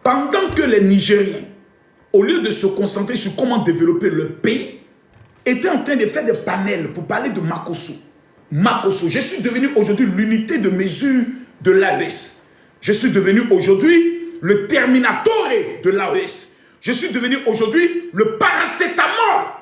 pendant que les Nigériens, au lieu de se concentrer sur comment développer le pays, étaient en train de faire des panels pour parler de Makosso. Makosso, je suis devenu aujourd'hui l'unité de mesure de l'AES. Je suis devenu aujourd'hui le Terminator de l'AES. Je suis devenu aujourd'hui le paracétamol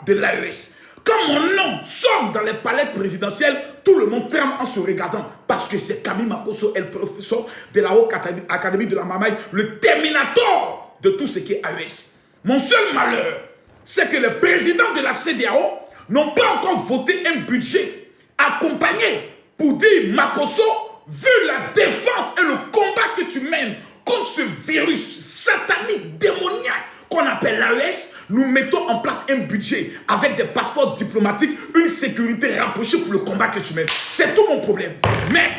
de l'AES. Quand mon nom sort dans les palais présidentiels, tout le monde tremble en se regardant. Parce que c'est Camille Makosso, le professeur de la Haute Académie de la Mamaye, le Terminator de tout ce qui est AES. Mon seul malheur, c'est que les présidents de la CEDEAO n'ont pas encore voté un budget accompagné pour dire Makosso, vu la défense et le combat que tu mènes contre ce virus satanique, démoniaque qu'on appelle l'AES, nous mettons en place un budget avec des passeports diplomatiques, une sécurité rapprochée pour le combat que tu mènes. C'est tout mon problème. Mais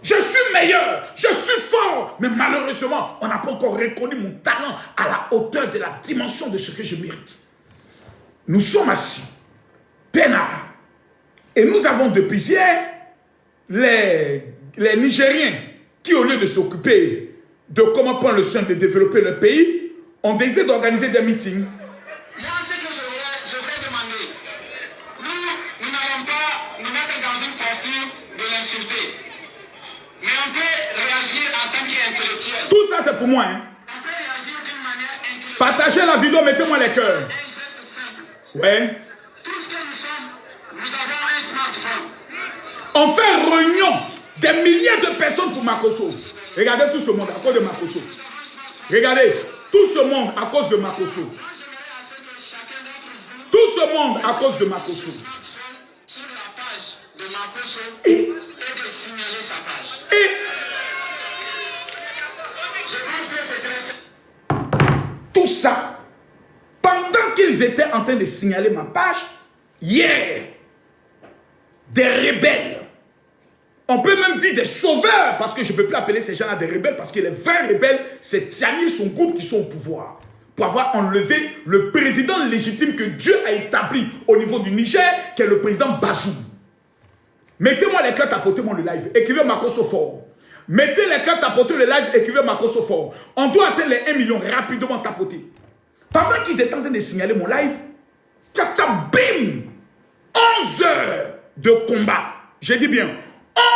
je suis meilleur, je suis fort, mais malheureusement, on n'a pas encore reconnu mon talent à la hauteur de la dimension de ce que je mérite. Nous sommes assis, peinards, et nous avons depuis hier les Nigériens qui, au lieu de s'occuper de comment prendre le soin de développer le pays, ont décidé d'organiser des meetings. Moi, ce que je voudrais demander, nous n'allons pas nous mettre dans une posture de l'insulter. Mais on peut réagir en tant qu'intellectuel. Tout ça, c'est pour moi. Hein. On peut réagir d'une manière intellectuelle. Partagez la vidéo, mettez-moi les cœurs. Un geste simple. Ouais. Tout ce que nous sommes, nous avons un smartphone. On fait réunion des milliers de personnes pour Makosso. Regardez tout ce monde à cause de Makosso. Regardez, tout ce monde à cause de Makosso. Moi, j'aimerais à ce que chacun d'entre vous, Tout ce monde à cause de Makosso. sur la page de Makosso et de signaler sa page. Et Je pense que c'est très simple. tout ça, pendant qu'ils étaient en train de signaler ma page, hier, des rebelles, on peut même dire des sauveurs, parce que je ne peux plus appeler ces gens-là des rebelles, parce que les vrais rebelles, c'est Tiani et son groupe qui sont au pouvoir, pour avoir enlevé le président légitime que Dieu a établi au niveau du Niger, qui est le président Bazoum. Mettez-moi les cœurs, tapotez-moi le live, écrivez Makosso fort. Mettez les cœurs, tapotez le live, écrivez Makosso fort. On doit atteindre les 1 million rapidement tapoter. Pendant qu'ils étaient en train de signaler mon live, bim, 11 heures de combat. J'ai dit bien,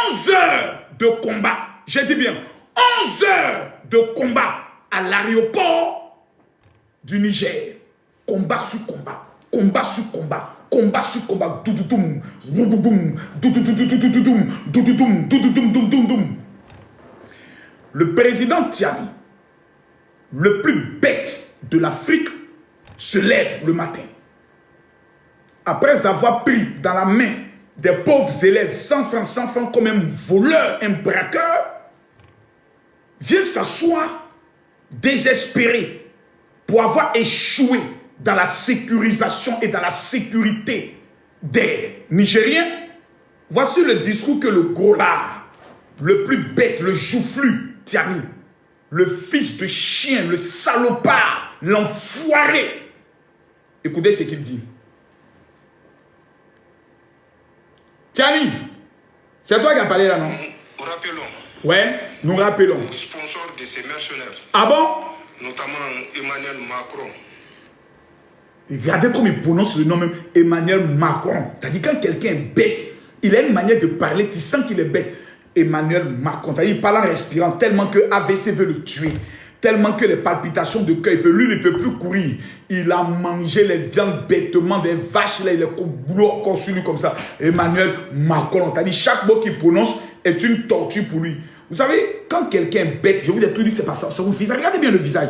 11 heures de combat. J'ai dit bien, 11 heures de combat à l'aéroport du Niger. Combat sur combat, combat sur combat, combat sur combat. Doudoudoum, doudoudoum, doudoudoum, doudoudoum, doudoudoum, doudoudoum. Le président Tiani, le plus bête de l'Afrique, se lève le matin. Après avoir pris dans la main des pauvres élèves 100 francs comme un voleur, un braqueur, vient s'asseoir désespéré pour avoir échoué dans la sécurisation et dans la sécurité des Nigériens. Voici le discours que le gros là, le plus bête, le joufflu, Tiani, le fils de chien, le salopard, l'enfoiré. Écoutez ce qu'il dit. Tiani, c'est toi qui as parlé là, non? Nous rappelons. Ouais, nous rappelons. Le sponsor de ces mercenaires. Ah bon? Notamment Emmanuel Macron. Regardez comme il prononce le nom même, Emmanuel Macron. C'est-à-dire quand quelqu'un est bête, il a une manière de parler, tu sens qu'il est bête. Emmanuel Macron, il parle en respirant tellement que AVC veut le tuer. Tellement que les palpitations de cœur, lui ne peut plus courir. Il a mangé les viandes bêtement, des vaches, là, il est encore sur lui comme ça. Emmanuel Macron, c'est-à-dire chaque mot qu'il prononce est une torture pour lui. Vous savez, quand quelqu'un est bête, je vous ai tout dit, c'est pas ça, c'est son visage. Regardez bien le visage.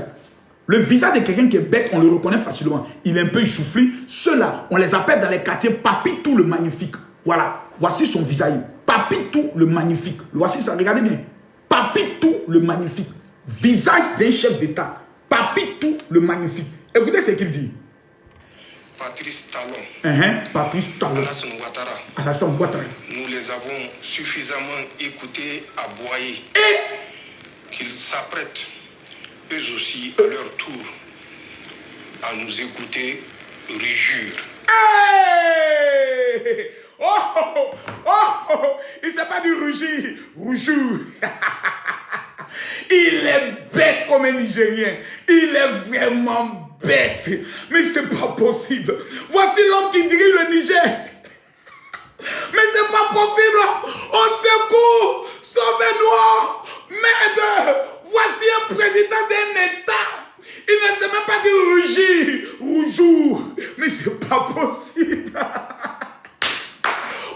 Le visage de quelqu'un qui est bête, on le reconnaît facilement. Il est un peu joufflu. Ceux-là, on les appelle dans les quartiers Papitou le magnifique. Voilà, voici son visage. Papitou le magnifique. Voici ça, regardez bien. Papitou le magnifique. Visage d'un chef d'État. Papitou le magnifique. Écoutez ce qu'il dit. Patrice Talon. Patrice Talon. Alassane Ouattara. Alassane Ouattara. Nous les avons suffisamment écoutés à Boyer. Et qu'ils s'apprêtent, eux aussi, à leur tour, à nous écouter rugir. Hey! Oh, il ne s'est pas dit rugir, rougir. Il est bête comme un Nigérien. Il est vraiment bête. Mais c'est pas possible. Voici l'homme qui dirige le Niger. Mais c'est pas possible. Au secours. Sauvez-nous. Merde. Voici un président d'un État. Il ne sait même pas dire rougir. Roujour. Mais c'est pas possible.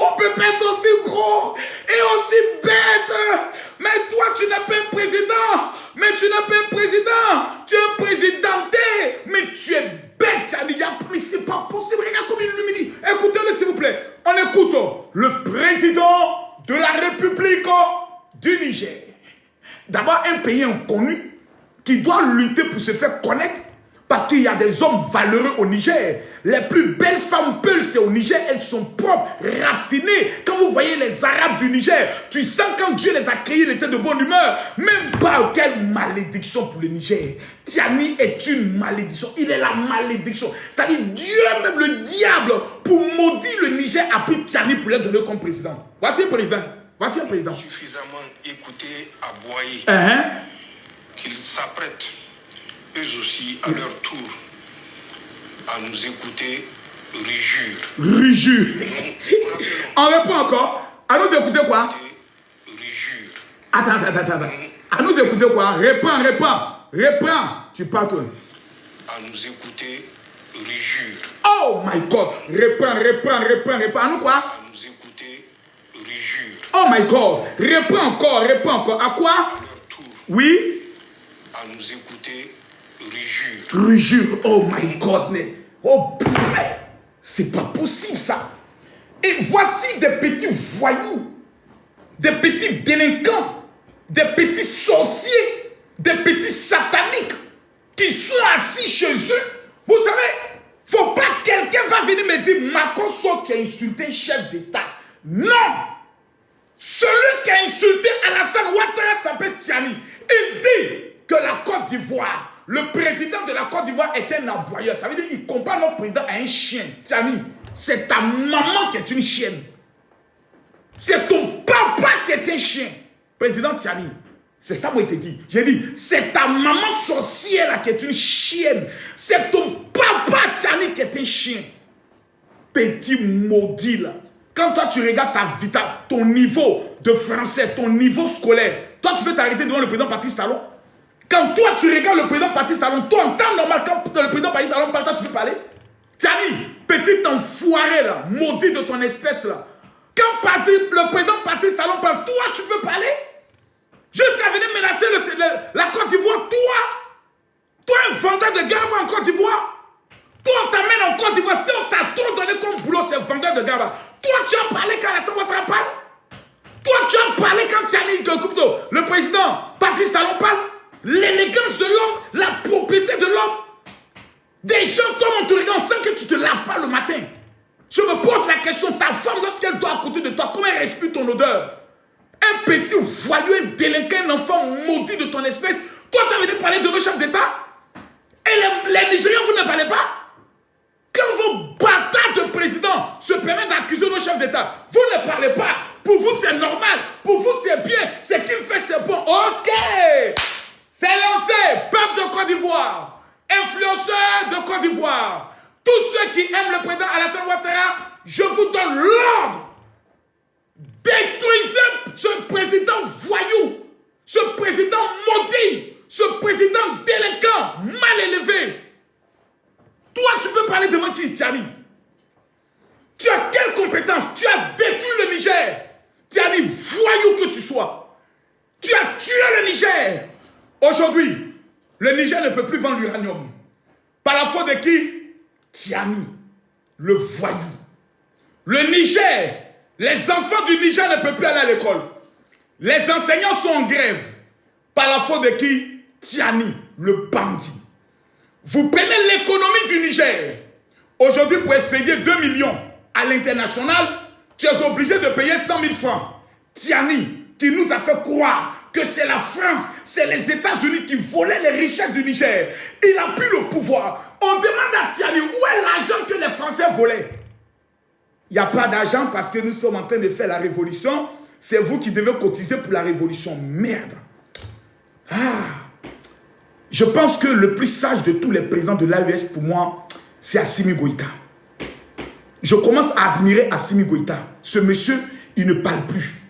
On peut pas être aussi gros et aussi bête. Mais toi, tu n'es pas un président. Mais tu n'es pas un président. Tu es un présidenté. Mais tu es bête. Mais c'est pas possible. Regarde comme il l'humilie. Écoutez-le, s'il vous plaît. On écoute le président de la République du Niger. D'abord, un pays inconnu qui doit lutter pour se faire connaître. Parce qu'il y a des hommes valeureux au Niger. Les plus belles femmes peules, c'est au Niger. Elles sont propres, raffinées. Quand vous voyez les Arabes du Niger, tu sens quand Dieu les a créés, ils étaient de bonne humeur. Même pas, quelle malédiction pour le Niger. Tiani est une malédiction. Il est la malédiction. C'est-à-dire Dieu, même le diable, pour maudire le Niger, a pris Tiani pour le donner comme président. Voici un président. Voici un président. Suffisamment écouté, aboyé, qu'ils s'apprêtent eux aussi, à leur tour, à nous écouter rugir. Rugir. On répond encore. À nous écouter quoi? Rugir. Attends. À nous écouter quoi? Réponds. Tu parles toi. À nous écouter rugir. Oh my God. Réponds. À nous quoi? À nous écouter rugir. Oh my God. Réponds encore. À quoi? À leur tour. Oui. À nous écouter rugir. Rugir. Oh my God. Mais, oh, c'est pas possible ça. Et voici des petits voyous, des petits délinquants, des petits sorciers, des petits sataniques qui sont assis chez eux. Vous savez, faut pas que quelqu'un va venir me dire Makosso, tu as insulté un chef d'État. Non. Celui qui a insulté Alassane Ouattara s'appelle Tiani. Il dit que la Côte d'Ivoire, le président de la Côte d'Ivoire est un aboyeur. Ça veut dire qu'il compare notre président à un chien. Tiani, c'est ta maman qui est une chienne. C'est ton papa qui est un chien. Président Tiani, c'est ça moi je te dis. J'ai dit, c'est ta maman sorcière là qui est une chienne. C'est ton papa Tiani qui est un chien. Petit maudit là. Quand toi tu regardes ta vie, ton niveau de français, ton niveau scolaire, toi tu peux t'arrêter devant le président Patrice Talon. Quand toi tu regardes le président Patrice Talon, toi en temps normal, quand le président Patrice Talon parle, toi tu peux parler. Tiani, petit enfoiré là, maudit de ton espèce là. Quand le président Patrice Talon parle, toi tu peux parler. Jusqu'à venir menacer la Côte d'Ivoire, toi un vendeur de garba en Côte d'Ivoire. Toi on t'amène en Côte d'Ivoire, si on t'a trop donné comme boulot, c'est vendeur de garba. Toi tu as parlé quand Alassane Ouattara parle. Toi tu as parlé quand Tiani, le président Patrice Talon parle. L'élégance de l'homme, la propriété de l'homme. Des gens tombent en te regardant sans que tu te laves pas le matin. Je me pose la question, ta femme, lorsqu'elle doit à côté de toi, comment elle respire ton odeur? Un petit voyou, un délinquant, un enfant maudit de ton espèce. Toi, tu as venu parler de nos chefs d'État? Et les Nigériens, vous ne parlez pas? Quand vos bâtards de président se permettent d'accuser nos chefs d'État, vous ne parlez pas. Pour vous, c'est normal. Pour vous, c'est bien. Ce qu'il fait, c'est bon. Ok. C'est lancé. Peuple de Côte d'Ivoire. Influenceurs de Côte d'Ivoire. Tous ceux qui aiment le président Alassane Ouattara, je vous donne l'ordre. Détruisez ce président voyou, ce président maudit, ce président délinquant, mal élevé. Toi, tu peux parler devant qui, Tiani? Tu as quelle compétence? Tu as détruit le Niger. Tiani, voyou que tu sois. Tu as tué le Niger. Aujourd'hui, le Niger ne peut plus vendre l'uranium. Par la faute de qui? Tiani, le voyou. Le Niger, les enfants du Niger ne peuvent plus aller à l'école. Les enseignants sont en grève. Par la faute de qui? Tiani, le bandit. Vous prenez l'économie du Niger. Aujourd'hui, pour expédier 2 millions à l'international, tu es obligé de payer 100 000 francs. Tiani, qui nous a fait croire que c'est la France, c'est les États-Unis qui volaient les richesses du Niger. Il a pris le pouvoir. On demande à Tiani, où est l'argent que les Français volaient? Il n'y a pas d'argent parce que nous sommes en train de faire la révolution. C'est vous qui devez cotiser pour la révolution. Merde. Je pense que le plus sage de tous les présidents de l'AES, pour moi, c'est Assimi Goïta. Je commence à admirer Assimi Goïta. Ce monsieur, il ne parle plus.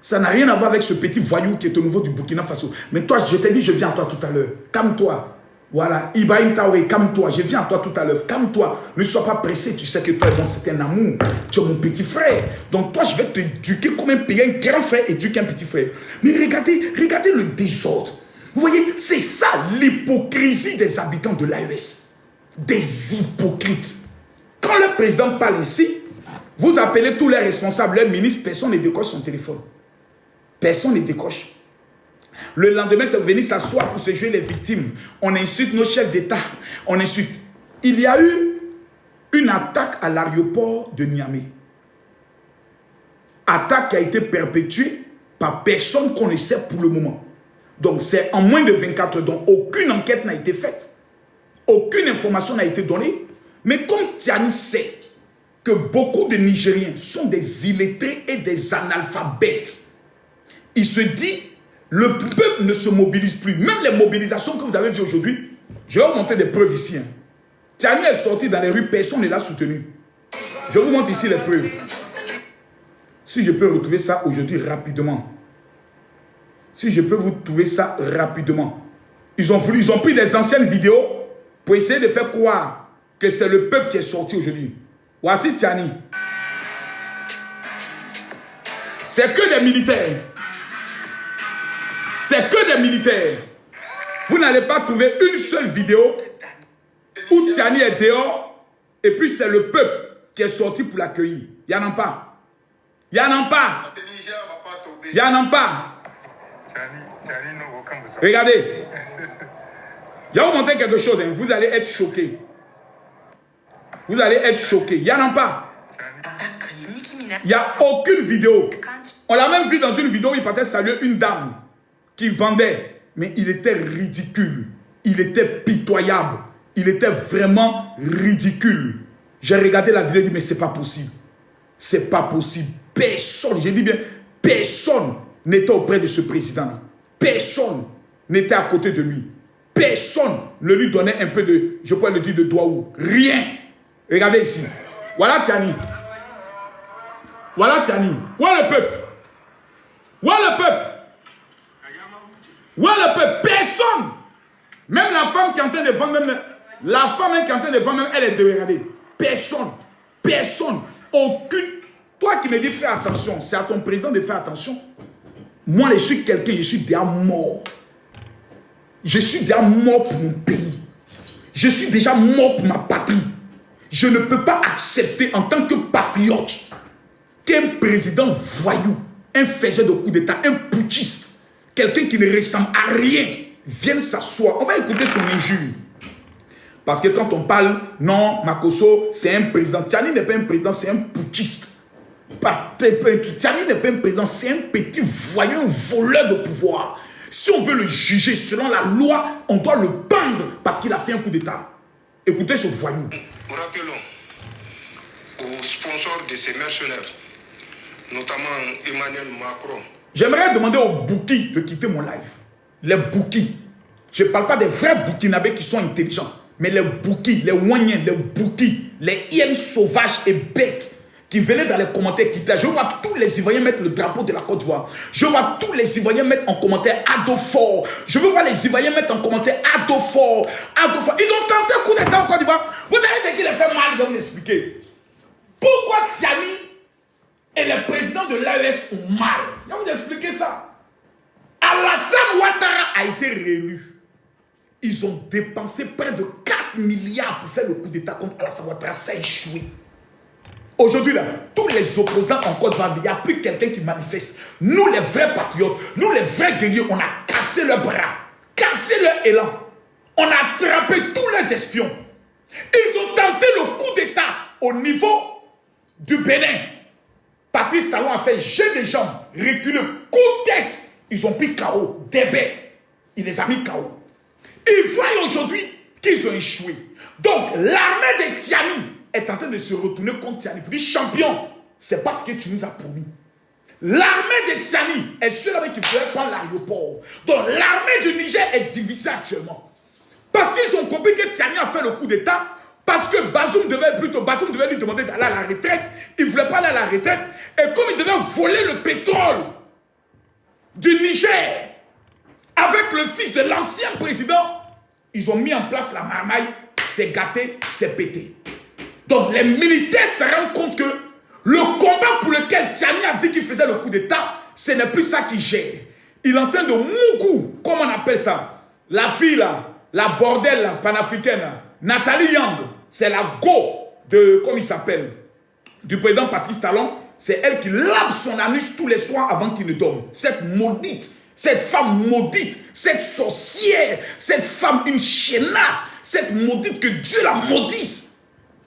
Ça n'a rien à voir avec ce petit voyou qui est au niveau du Burkina Faso. Mais toi, je t'ai dit, je viens à toi tout à l'heure. Calme-toi. Voilà, Ibrahim Traoré, calme-toi. Je viens à toi tout à l'heure. Calme-toi. Ne sois pas pressé. Tu sais que toi, bon, c'est un amour. Tu es mon petit frère. Donc toi, je vais t'éduquer comme un pays. Un grand frère éduque un petit frère. Mais regardez le désordre. Vous voyez, c'est ça l'hypocrisie des habitants de l'AES. Des hypocrites. Quand le président parle ici, vous appelez tous les responsables, les ministres, personne ne décoche son téléphone. Personne ne décoche. Le lendemain, c'est venir s'asseoir pour se jouer les victimes. On insulte nos chefs d'État. On insulte. Il y a eu une attaque à l'aéroport de Niamey. Attaque qui a été perpétuée par personne qu'on ne sait pour le moment. Donc c'est en moins de 24 heures. Donc aucune enquête n'a été faite. Aucune information n'a été donnée. Mais comme Tiani sait que beaucoup de Nigériens sont des illettrés et des analphabètes, il se dit, le peuple ne se mobilise plus. Même les mobilisations que vous avez vues aujourd'hui, je vais vous montrer des preuves ici. Tiani est sorti dans les rues, personne ne l'a soutenu. Je vous montre ici les preuves. Si je peux retrouver ça aujourd'hui rapidement. Si je peux vous trouver ça rapidement. Ils ont pris des anciennes vidéos pour essayer de faire croire que c'est le peuple qui est sorti aujourd'hui. Voici Tiani. C'est que des militaires. C'est que des militaires. Vous n'allez pas trouver une seule vidéo où Tiani est dehors et puis c'est le peuple qui est sorti pour l'accueillir. Il n'y en a pas. Il n'y en a pas. Il n'y en a pas. Regardez. Je vais vous montrer quelque chose. Hein. Vous allez être choqués. Vous allez être choqués. Il n'y en a pas. Il n'y a aucune vidéo. On l'a même vu dans une vidéo où il partait saluer une dame qui vendait. Mais il était ridicule. Il était pitoyable. Il était vraiment ridicule. J'ai regardé la vidéo et dit, mais c'est pas possible. C'est pas possible. Personne, je dis bien, personne n'était auprès de ce président. Personne n'était à côté de lui. Personne ne lui donnait un peu de, je pourrais le dire, de doigt ou rien. Regardez ici. Voilà Tiani. Voilà Tiani. Où est le peuple? Où est le peuple? Où est le peuple? Personne. Même la femme qui est en train de vendre, même la femme qui est en train de vendre, même elle est dégradée. Personne. Personne. Aucune. Toi qui me dis fais attention, c'est à ton président de faire attention. Moi, je suis quelqu'un, je suis déjà mort. Je suis déjà mort pour mon pays. Je suis déjà mort pour ma patrie. Je ne peux pas accepter en tant que patriote qu'un président voyou, un faiseur de coup d'État, un putschiste, quelqu'un qui ne ressemble à rien, vienne s'asseoir. On va écouter son injure. Parce que quand on parle, non, Makosso, c'est un président. Tiani n'est pas un président, c'est un putschiste. Tiani n'est pas un président, c'est un petit voyou, un voleur de pouvoir. Si on veut le juger selon la loi, on doit le pendre parce qu'il a fait un coup d'État. Écoutez ce voyou. Rappelons aux sponsors de ces mercenaires, notamment Emmanuel Macron. J'aimerais demander aux Bouki de quitter mon live. Les Bouki. Je ne parle pas des vrais Boukinabés qui sont intelligents. Mais les Bouki, les Wanyens, les Bouki, les hyènes sauvages et bêtes qui venaient dans les commentaires quitter. Je vois tous les Ivoiriens mettre le drapeau de la Côte d'Ivoire. Je vois tous les Ivoiriens mettre en commentaire Adofort. Je veux voir les Ivoiriens mettre en commentaire Adofort. Adofort. Ils ont tenté un coup d'État en Côte d'Ivoire. Vous savez ce qui les fait mal, je vais vous expliquer. Pourquoi Tiani et les présidents de l'AES ont mal? Je vais vous expliquer ça. Alassane Ouattara a été réélu. Ils ont dépensé près de 4 milliards pour faire le coup d'État contre Alassane Ouattara. Ça a échoué. Aujourd'hui, là, tous les opposants en Côte d'Ivoire, il n'y a plus quelqu'un qui manifeste. Nous, les vrais patriotes, nous, les vrais guerriers, on a cassé leurs bras, cassé leur élan. On a attrapé tous les espions. Ils ont tenté le coup d'État au niveau du Bénin. Patrice Talon a fait jet de jambes, reculé, coup de tête. Ils ont pris KO, Débé. Il les a mis KO. Ils voient aujourd'hui qu'ils ont échoué. Donc, l'armée de Tiani est en train de se retourner contre Tiani pour dire champion, c'est pas ce que tu nous as promis. L'armée de Tiani est celle qui peut prendre l'aéroport. Donc l'armée du Niger est divisée actuellement. Parce qu'ils ont compris que Tiani a fait le coup d'État. Parce que Bazoum devait lui demander d'aller à la retraite. Il ne voulait pas aller à la retraite. Et comme il devait voler le pétrole du Niger avec le fils de l'ancien président, ils ont mis en place la marmaille. C'est gâté, c'est pété. Donc les militaires se rendent compte que le combat pour lequel Tiani a dit qu'il faisait le coup d'État, ce n'est plus ça qu'il gère. Il est en train de Moukou, comment on appelle ça? La fille là, la bordelle là, panafricaine là, Nathalie Yang, c'est la go de, comment il s'appelle, du président Patrice Talon. C'est elle qui lave son anus tous les soirs avant qu'il ne dorme. Cette maudite, cette femme maudite, cette sorcière, cette femme une chénasse, cette maudite que Dieu la maudisse.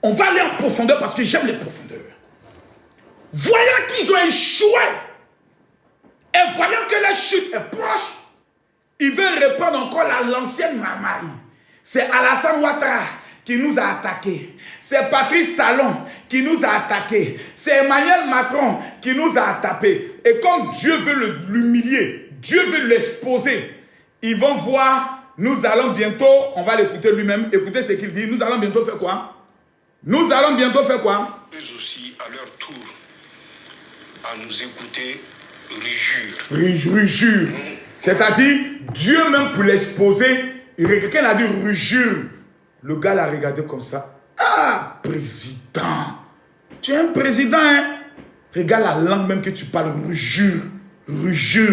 On va aller en profondeur parce que j'aime les profondeurs. Voyant qu'ils ont échoué et voyant que la chute est proche, ils veulent reprendre encore l'ancienne marmaille. C'est Alassane Ouattara qui nous a attaqués. C'est Patrice Talon qui nous a attaqués. C'est Emmanuel Macron qui nous a tapés. Et comme Dieu veut l'humilier, Dieu veut l'exposer, ils vont voir, nous allons bientôt, on va l'écouter lui-même, écoutez ce qu'il dit, nous allons bientôt faire quoi? Nous allons bientôt faire quoi? Eux aussi, à leur tour, à nous écouter rugir. Rugir. C'est-à-dire, Dieu même pour l'exposer, quelqu'un a dit rugir. Le gars l'a regardé comme ça. Ah, président. Tu es un président, hein? Regarde la langue même que tu parles, rugir. Rugir.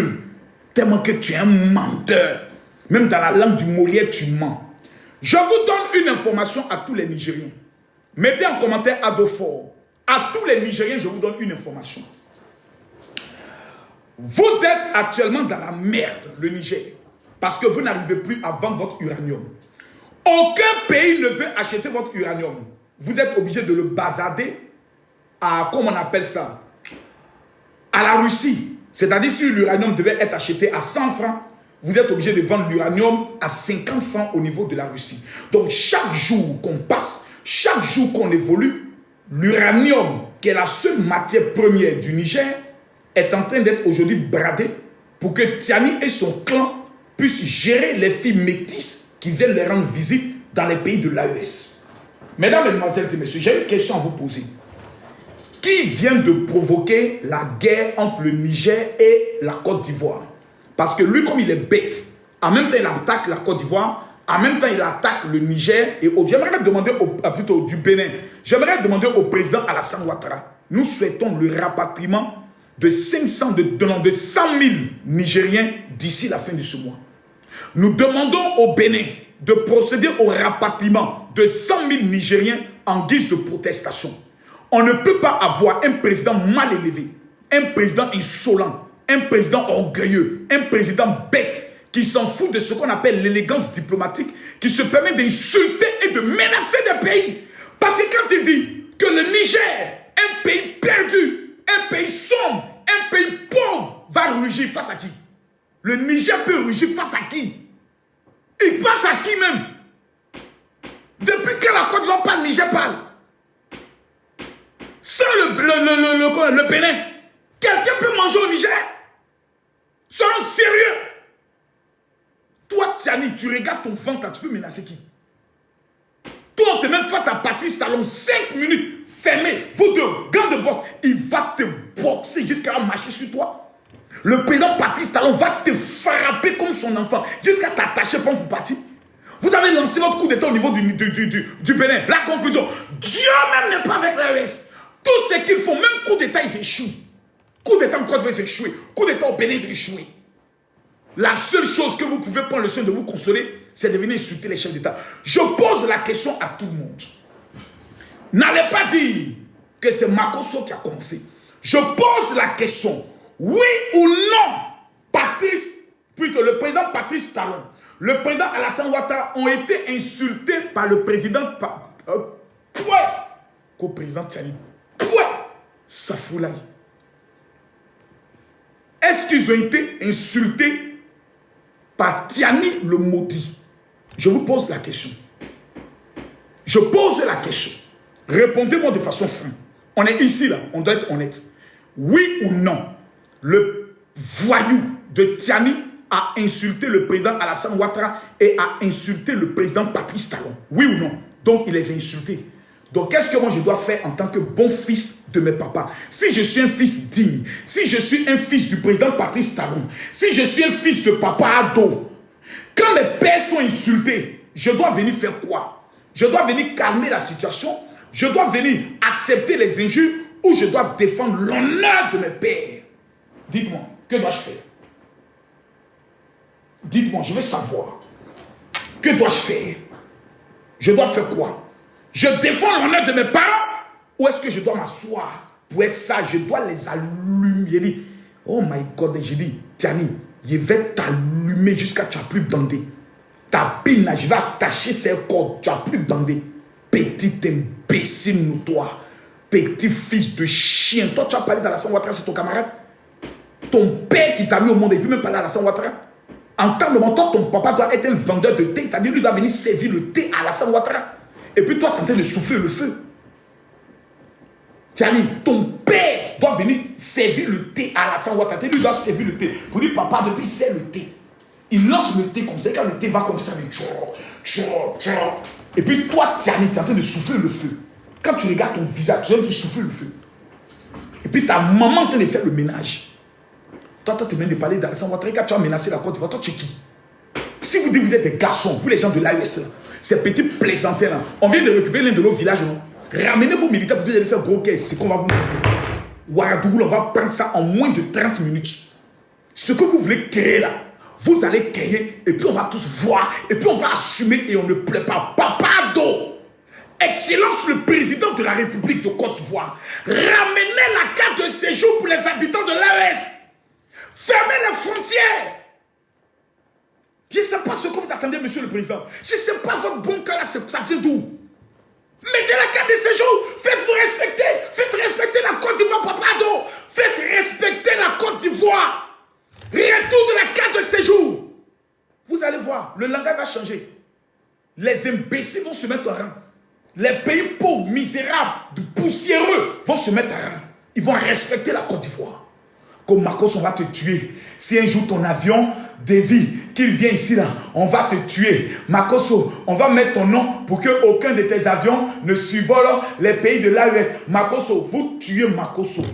Tellement que tu es un menteur. Même dans la langue du Molière, tu mens. Je vous donne une information à tous les Nigériens. Mettez en commentaire Adofort. À tous les Nigériens, je vous donne une information. Vous êtes actuellement dans la merde, le Niger, parce que vous n'arrivez plus à vendre votre uranium. Aucun pays ne veut acheter votre uranium. Vous êtes obligé de le bazarder à, comment on appelle ça, à la Russie. C'est-à-dire si l'uranium devait être acheté à 100 francs, vous êtes obligé de vendre l'uranium à 50 francs au niveau de la Russie. Donc chaque jour qu'on passe, chaque jour qu'on évolue, l'uranium, qui est la seule matière première du Niger, est en train d'être aujourd'hui bradé pour que Tiani et son clan puissent gérer les filles métisses qui viennent les rendre visite dans les pays de l'AES. Mesdames, Mesdemoiselles et Messieurs, j'ai une question à vous poser. Qui vient de provoquer la guerre entre le Niger et la Côte d'Ivoire? Parce que lui, comme il est bête, en même temps il attaque la Côte d'Ivoire, en même temps il attaque le Niger. Et j'aimerais demander, plutôt du Bénin, j'aimerais demander au président Alassane Ouattara, nous souhaitons le rapatriement de 100 000 Nigériens d'ici la fin de ce mois. Nous demandons au Bénin de procéder au rapatriement de 100 000 Nigériens en guise de protestation. On ne peut pas avoir un président mal élevé, un président insolent, un président orgueilleux, un président bête qui s'en fout de ce qu'on appelle l'élégance diplomatique, qui se permet d'insulter et de menacer des pays. Parce que quand il dit que le Niger, un pays perdu, un pays sombre, un pays pauvre, va rugir face à qui? Le Niger peut rugir face à qui? Et face à qui même? Depuis que la Côte d'Ivoire parle, le Niger parle. Sans le Bénin, quelqu'un peut manger au Niger? Soyons sérieux. Toi, Tiani, tu regardes ton ventre, tu peux menacer qui? Toi, on te met face à Patrice Talon, 5 minutes, fermé, vous deux, gants de boxe, il va te boxer jusqu'à marcher sur toi. Le président Patrice Talon va te frapper comme son enfant, jusqu'à t'attacher pour partir. Vous avez lancé votre coup d'état au niveau du Bénin. La conclusion, Dieu même n'est pas avec l'AES. Tout ce qu'ils font, même coup d'état, ils échouent. Coup d'état en Côte d'Ivoire, ils échouent. Coup d'état au Bénin, ils échouent. La seule chose que vous pouvez prendre le soin de vous consoler, c'est de venir insulter les chefs d'État. Je pose la question à tout le monde. N'allez pas dire que c'est Makosso qui a commencé. Je pose la question. Oui ou non, puisque le président Patrice Talon, le président Alassane Ouattara ont été insultés par le président co-président Tiani. Safoulaï. Est-ce qu'ils ont été insultés par Tiani le maudit? Je vous pose la question. Je pose la question. Répondez-moi de façon franche. On est ici là, on doit être honnête. Oui ou non, le voyou de Tiani a insulté le président Alassane Ouattara et a insulté le président Patrice Talon. Oui ou non? Donc il les a insultés. Donc qu'est-ce que moi je dois faire en tant que bon fils de mes papas? Si je suis un fils digne, si je suis un fils du président Patrice Talon, si je suis un fils de papa Ado, quand mes pères sont insultés, je dois venir faire quoi? Je dois venir calmer la situation, je dois venir accepter les injures ou je dois défendre l'honneur de mes pères? Dites-moi, que dois-je faire? Dites-moi, je veux savoir. Que dois-je faire? Je dois faire quoi? Je défends l'honneur de mes parents ou est-ce que je dois m'asseoir pour être sage? Je dois les allumer. J'ai dit, oh my God, j'ai dit, Tiani, je vais t'allumer jusqu'à ce que tu n'as plus bandé. Ta pine, je vais attacher ses cordes, tu n'as plus bandé. Petit imbécile, nous, toi. Petit fils de chien. Toi, tu as parlé d'Alassane Ouattara, c'est ton camarade? Ton père qui t'a mis au monde et puis même parler d'Alassane Ouattara? En tant que toi, ton papa doit être un vendeur de thé. C'est-à-dire, lui doit venir servir le thé à Alassane Ouattara. Et puis toi, tu es en train de souffler le feu. Tiani, ton père doit venir servir le thé à Alassane Ouattara. Lui doit servir le thé. Pour dire, papa, depuis c'est le thé. Il lance le thé comme ça. Quand le thé va comme ça, et puis toi, Tiani, tu es en train de souffler le feu. Quand tu regardes ton visage, tu viens de souffler le feu. Et puis ta maman est en train de faire le ménage. Toi, tu viens de parler d'Alassane Ouattara. Quand tu as menacé la Côte d'Ivoire, toi, tu es qui? Si vous dites que vous êtes des garçons, vous les gens de l'AES, ces petits plaisantins là, on vient de récupérer l'un de nos villages, non? Ramenez vos militaires pour dire de faire gros caisse, c'est qu'on va vous... Ouagadougou, on va prendre ça en moins de 30 minutes. Ce que vous voulez créer là, vous allez créer, et puis on va tous voir, et puis on va assumer, et on ne plaît pas. Papa d'eau, Excellence le président de la République de Côte d'Ivoire, ramenez la carte de séjour pour les habitants de l'AES. Fermez les frontières. Je ne sais pas ce que vous attendez, monsieur le président. Je ne sais pas votre bon cœur là, ça vient d'où? Mettez la carte de séjour. Faites-vous respecter. Faites respecter la Côte d'Ivoire, Papa Ado. Faites respecter la Côte d'Ivoire. Retour de la carte de séjour. Vous allez voir, le langage va changer. Les imbéciles vont se mettre en rang. Les pays pauvres, misérables, poussiéreux vont se mettre en rang. Ils vont respecter la Côte d'Ivoire. Comme Marcos, on va te tuer. Si un jour ton avion dévie, qu'il vient ici là, on va te tuer. Makoso, on va mettre ton nom pour que aucun de tes avions ne survole les pays de l'AES. Makoso, vous tuez Makoso.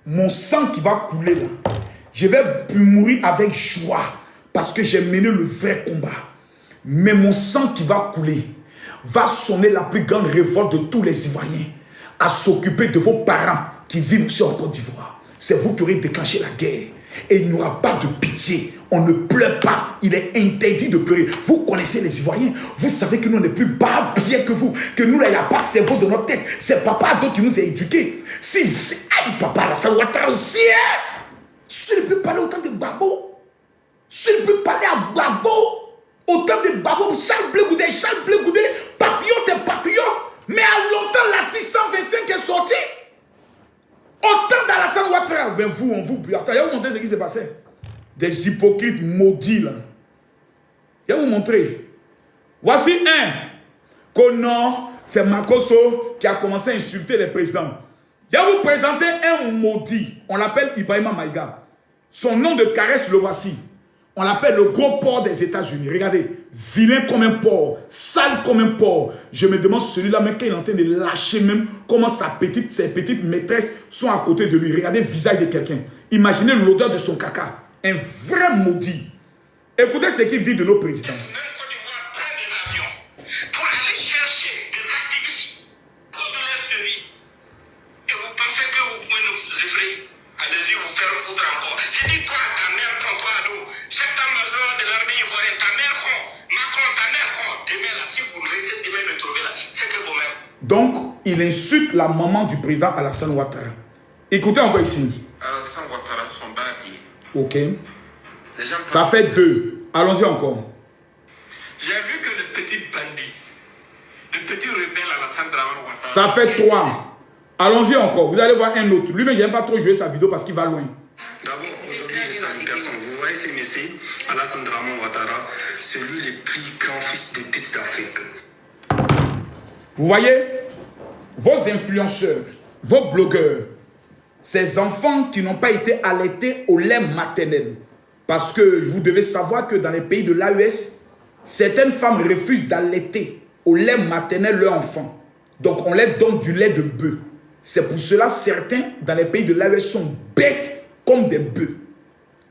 Mon sang qui va couler là, je vais mourir avec joie parce que j'ai mené le vrai combat. Mais mon sang qui va couler va sonner la plus grande révolte de tous les Ivoiriens à s'occuper de vos parents qui vivent sur Côte d'Ivoire. C'est vous qui aurez déclenché la guerre. Et il n'y aura pas de pitié. On ne pleure pas. Il est interdit de pleurer. Vous connaissez les Ivoiriens. Vous savez que nous, on est plus bas bien que vous. Que nous, là, il n'y a pas de cerveau dans notre tête. C'est Papa Ado qui nous a éduqués. Si aïe, Papa Alassane Ouattara aussi, hein? Si ne peut parler autant de babos. Si ne peut parler à babos. Autant de babos. Charles Blé Goudé, patriote et patriote. Mais à longtemps, la 125 est sortie. Autant d'Alassane Ouattara, ben vous, on vous... Attends, il va vous montrer ce qui s'est passé. Des hypocrites maudits, là. Il va vous montrer. Voici un. Que non, c'est Makoso qui a commencé à insulter les présidents. Il va vous présenter un maudit. On l'appelle Ibrahima Maïga. Son nom de caresse, le voici. On l'appelle le gros porc des États-Unis. Regardez, vilain comme un porc, sale comme un porc. Je me demande celui-là, mais quand il est en train de lâcher même, comment ses petites maîtresses sont à côté de lui. Regardez le visage de quelqu'un. Imaginez l'odeur de son caca. Un vrai maudit. Écoutez ce qu'il dit de nos présidents. Allez-y, vous faire foutre encore. J'ai dit, toi, ta mère, toi, Ado, chef-d'état-major de l'armée ivoirienne, ta mère, Macron, ta mère, demain, là, si vous restez demain me trouver là, c'est que vous-même. Donc, il insulte la maman du président Alassane Ouattara. Écoutez encore ici. Alassane Ouattara, son babi. Ok. Ça fait 2. Allons-y encore. J'ai vu que le petit bandit, le petit rebelle Alassane Ouattara. Ça fait 3. Allons-y encore, vous allez voir un autre. Lui, mais je n'aime pas trop jouer sa vidéo parce qu'il va loin. D'abord, aujourd'hui, je salue personne. Vous voyez ce monsieur, Alassane Ouattara, c'est lui le plus grand fils de pute d'Afrique. Vous voyez, vos influenceurs, vos blogueurs, ces enfants qui n'ont pas été allaités au lait maternel. Parce que vous devez savoir que dans les pays de l'AES, certaines femmes refusent d'allaiter au lait maternel leur enfant. Donc on leur donne du lait de bœuf. C'est pour cela certains dans les pays de l'AES sont bêtes comme des bœufs.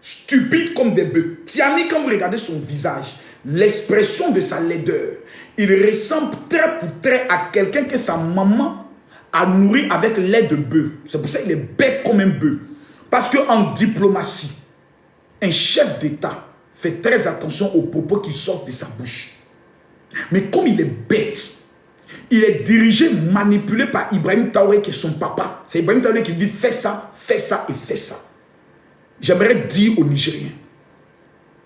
Stupides comme des bœufs. Tiani, quand vous regardez son visage, l'expression de sa laideur, il ressemble trait pour trait à quelqu'un que sa maman a nourri avec lait de bœuf. C'est pour ça qu'il est bête comme un bœuf. Parce qu'en diplomatie, un chef d'État fait très attention aux propos qui sortent de sa bouche. Mais comme il est bête, il est dirigé, manipulé par Ibrahim Traoré qui est son papa. C'est Ibrahim Traoré qui dit fais ça et fais ça. J'aimerais dire aux Nigériens,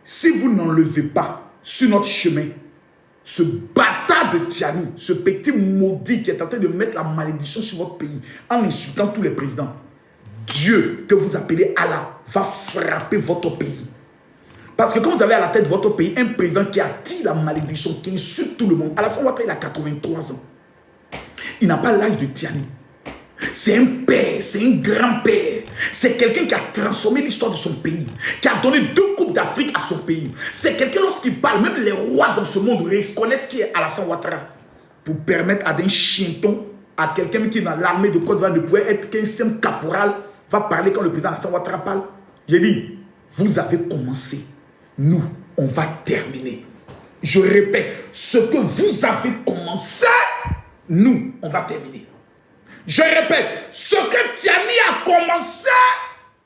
si vous n'enlevez pas sur notre chemin ce bâtard de Tiani, ce petit maudit qui est en train de mettre la malédiction sur votre pays en insultant tous les présidents, Dieu que vous appelez Allah va frapper votre pays. Parce que quand vous avez à la tête de votre pays un président qui attire la malédiction, qui insulte tout le monde, Alassane Ouattara, il a 83 ans. Il n'a pas l'âge de Tiani. C'est un père, c'est un grand-père. C'est quelqu'un qui a transformé l'histoire de son pays, qui a donné 2 coupes d'Afrique à son pays. C'est quelqu'un, lorsqu'il parle, même les rois dans ce monde reconnaissent qui est Alassane Ouattara. Pour permettre à des chientons, à quelqu'un qui est dans l'armée de Côte d'Ivoire de pouvoir être qu'un simple caporal, va parler quand le président Alassane Ouattara parle. J'ai dit, vous avez commencé. Nous, on va terminer. Je répète, ce que vous avez commencé, nous, on va terminer. Je répète, ce que Tiani a commencé,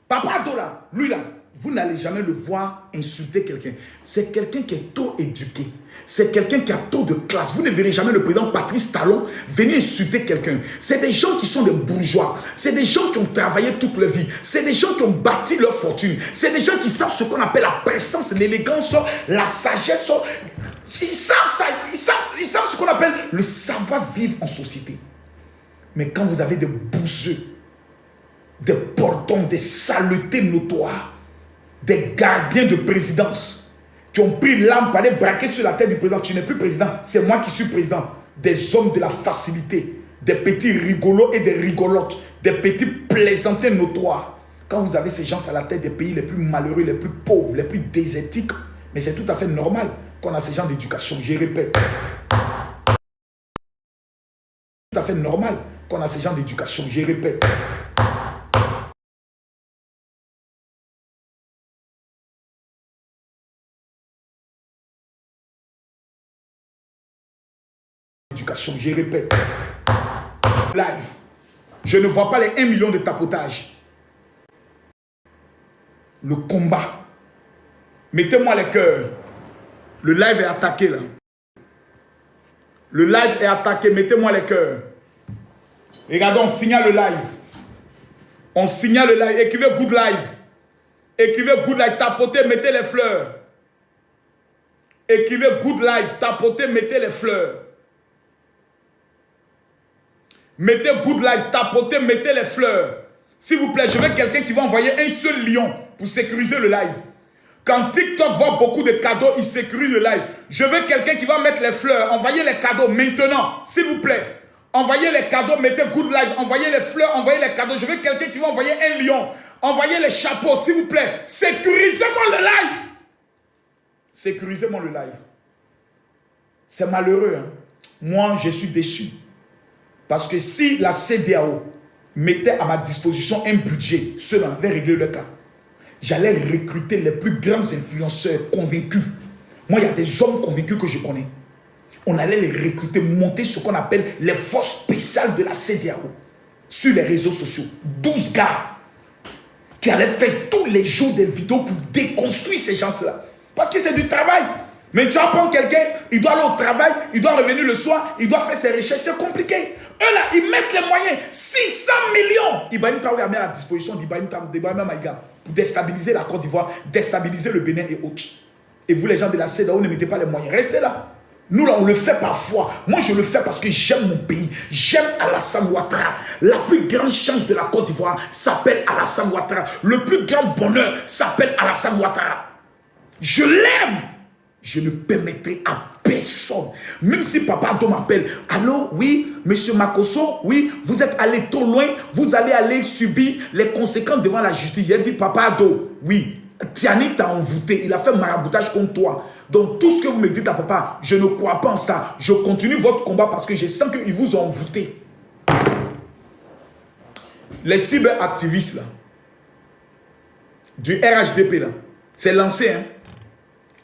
Papa Dola, lui là, vous n'allez jamais le voir insulter quelqu'un. C'est quelqu'un qui est tôt éduqué. C'est quelqu'un qui a tôt de classe. Vous ne verrez jamais le président Patrice Talon venir insulter quelqu'un. C'est des gens qui sont des bourgeois. C'est des gens qui ont travaillé toute leur vie. C'est des gens qui ont bâti leur fortune. C'est des gens qui savent ce qu'on appelle la prestance, l'élégance, la sagesse. Ils savent ça. Ils savent ce qu'on appelle le savoir-vivre en société. Mais quand vous avez des bouseux, des portons, des saletés notoires, des gardiens de présidence qui ont pris l'arme pour aller braquer sur la tête du président. Tu n'es plus président, c'est moi qui suis président. Des hommes de la facilité, des petits rigolos et des rigolotes, des petits plaisantins notoires. Quand vous avez ces gens à la tête des pays les plus malheureux, les plus pauvres, les plus désertiques, mais c'est tout à fait normal qu'on a ces gens d'éducation, je répète. Tout à fait normal qu'on a ces gens d'éducation, je répète. Je répète, live, je ne vois pas les 1 million de tapotage. Le combat, mettez-moi les cœurs. Le live est attaqué là. Le live est attaqué, mettez-moi les cœurs. Regardez, on signale le live. On signale le live, écrivez good live. Écrivez good live, tapotez, mettez les fleurs. Écrivez good live, tapotez, mettez les fleurs. Mettez good live, tapotez, mettez les fleurs. S'il vous plaît, je veux quelqu'un qui va envoyer un seul lion pour sécuriser le live. Quand TikTok voit beaucoup de cadeaux, il sécurise le live. Je veux quelqu'un qui va mettre les fleurs. Envoyez les cadeaux maintenant, s'il vous plaît. Envoyez les cadeaux, mettez good live. Envoyez les fleurs, envoyez les cadeaux. Je veux quelqu'un qui va envoyer un lion. Envoyez les chapeaux, s'il vous plaît. Sécurisez-moi le live. Sécurisez-moi le live. C'est malheureux. Hein? Moi, je suis déçu. Parce que si la CEDEAO mettait à ma disposition un budget, cela avait réglé le cas. J'allais recruter les plus grands influenceurs convaincus. Moi, il y a des hommes convaincus que je connais. On allait les recruter, monter ce qu'on appelle les forces spéciales de la CEDEAO sur les réseaux sociaux. 12 gars qui allaient faire tous les jours des vidéos pour déconstruire ces gens-là. Parce que c'est du travail. Mais tu vas prendre quelqu'un, il doit aller au travail, il doit revenir le soir, il doit faire ses recherches, c'est compliqué. Eux là, ils mettent les moyens, 600 millions. Ibrahim Traoré a mis à la disposition d'Ibrahim Maïga pour déstabiliser la Côte d'Ivoire, déstabiliser le Bénin et autres. Et vous les gens de la CEDEAO ne mettez pas les moyens, restez là. Nous là, on le fait parfois. Moi, je le fais parce que j'aime mon pays. J'aime Alassane Ouattara. La plus grande chance de la Côte d'Ivoire s'appelle Alassane Ouattara. Le plus grand bonheur s'appelle Alassane Ouattara. Je l'aime. Je ne permettrai à personne. Même si Papa Ado m'appelle. Allô, oui, monsieur Makosso, oui, vous êtes allé trop loin. Vous allez aller subir les conséquences devant la justice. Il a dit, Papa Ado, oui, Tiani t'a envoûté. Il a fait maraboutage contre toi. Donc, tout ce que vous me dites à Papa, je ne crois pas en ça. Je continue votre combat parce que je sens qu'ils vous ont envoûté. Les cyberactivistes, là, du RHDP, là, c'est lancé, hein.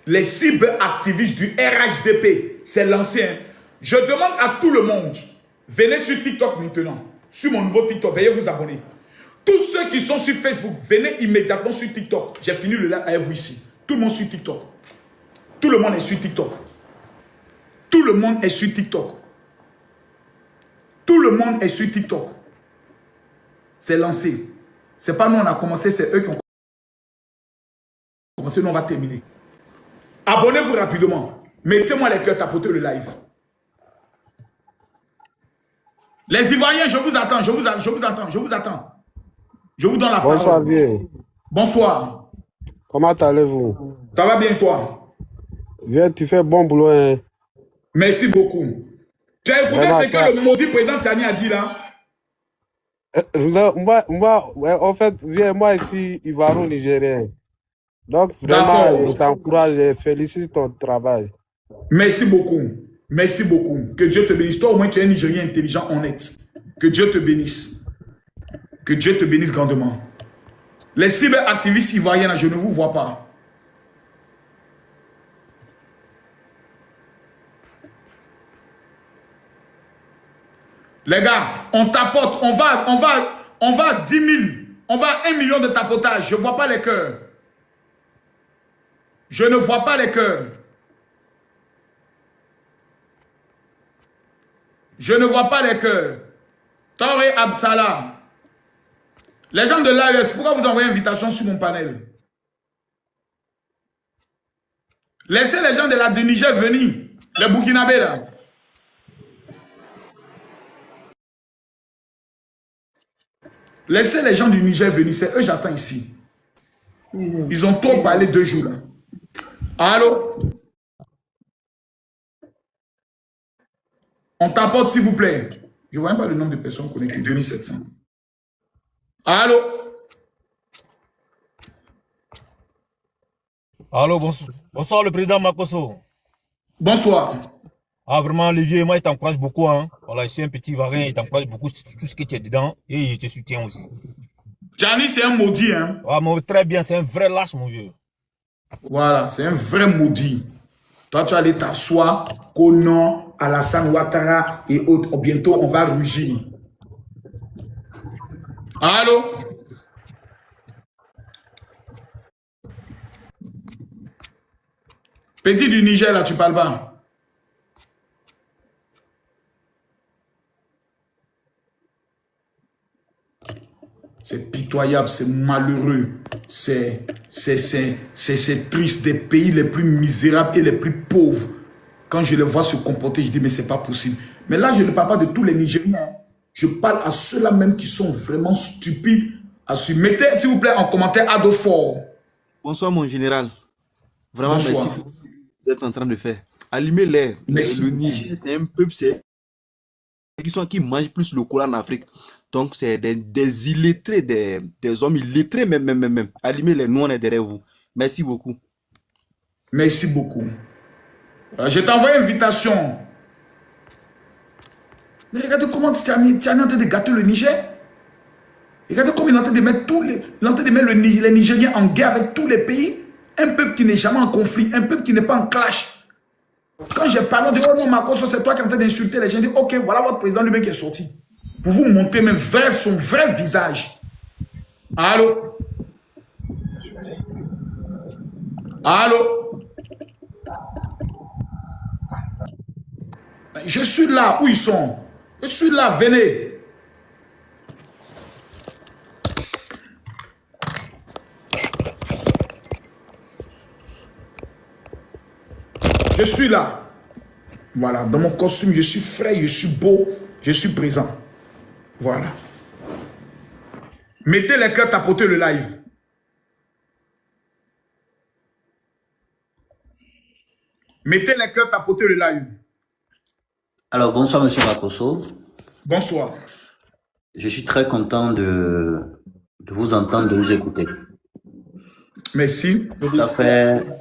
Les cyberactivistes du RHDP, c'est l'ancien. Je demande à tout le monde, venez sur TikTok maintenant. Sur mon nouveau TikTok, veuillez vous abonner. Tous ceux qui sont sur Facebook, venez immédiatement sur TikTok. J'ai fini le live avec vous ici. Tout le monde sur TikTok. Tout le monde est sur TikTok. Tout le monde est sur TikTok. Tout le monde est sur TikTok. C'est lancé. C'est pas nous on a commencé, c'est eux qui ont commencé. Nous on va terminer. Abonnez-vous rapidement. Mettez-moi les cœurs, tapotez le live. Les Ivoiriens, je vous attends, je vous attends, je vous attends. Je vous donne la parole. Bonsoir, vieux. Bonsoir. Comment allez-vous? Ça va bien, toi? Vieux, tu fais bon boulot, hein? Merci beaucoup. Tu as écouté ce que le maudit président Tiani a dit là? En fait, vieux, moi ici, Ivaro-Nigérien. Donc, vraiment, je t'encourage et félicite ton travail. Merci beaucoup. Merci beaucoup. Que Dieu te bénisse. Toi, au moins, tu es un Nigérien intelligent, honnête. Que Dieu te bénisse. Que Dieu te bénisse grandement. Les cyberactivistes ivoiriens, là, je ne vous vois pas. Les gars, on tapote. On va 10 000. On va 1 million de tapotage. Je ne vois pas les cœurs. Je ne vois pas les cœurs. Je ne vois pas les cœurs. Tauré Absala. Les gens de l'AES, pourquoi vous envoyez invitation sur mon panel? Laissez les gens de Niger venir. Les Burkinabés là. Laissez les gens du Niger venir. C'est eux j'attends ici. Ils ont trop parlé 2 jours là. Allô? On tapote s'il vous plaît. Je ne vois même pas le nombre de personnes connectées. 2700. Allô? Allô, bonsoir le président Makosso. Bonsoir. Ah vraiment, Olivier, moi il t'encourage beaucoup. Hein. Voilà, je suis un petit varin, il t'encourage beaucoup sur tout ce que tu es dedans et je te soutiens aussi. Tiani, c'est un maudit. Hein? Ah, mais très bien, c'est un vrai lâche, mon vieux. Voilà, c'est un vrai maudit. Toi, tu vas aller t'asseoir, Konan, Alassane Ouattara et autres. Bientôt, on va rugir. Allô? Petit du Niger, là, tu parles pas. C'est pitoyable, c'est malheureux, c'est triste. Des pays les plus misérables et les plus pauvres. Quand je les vois se comporter, je dis mais c'est pas possible. Mais là, je ne parle pas de tous les Nigériens. Je parle à ceux-là même qui sont vraiment stupides. Mettez s'il vous plaît en commentaire Ado fort. Bonsoir mon général. Vraiment Bonsoir. merci pour ce que vous êtes en train de faire. Allumez-les. Le Niger, c'est un peuple qui mangent plus le cola en Afrique. Donc, c'est des illettrés, des hommes illettrés même. Allumez-les, nous, on est derrière vous. Merci beaucoup. Merci beaucoup. Je t'envoie une invitation. Mais regardez comment tu es en train de gâter le Niger. Regardez comment il est en train de mettre les Nigériens en guerre avec tous les pays. Un peuple qui n'est jamais en conflit, un peuple qui n'est pas en clash. Quand j'ai parlé de « Oh non, Makosso, c'est toi qui es en train d'insulter les gens », je dis « Ok, voilà votre président lui-même qui est sorti. » Pour vous montrer même son vrai visage. Allô? Allô? Je suis là, où ils sont? Je suis là, venez. Je suis là. Voilà, dans mon costume, je suis frais, je suis beau, je suis présent. Voilà. Mettez les cœurs, tapotez le live. Mettez les cœurs, tapotez le live. Alors, bonsoir, monsieur Makosso. Bonsoir. Je suis très content de vous entendre, de vous écouter. Merci.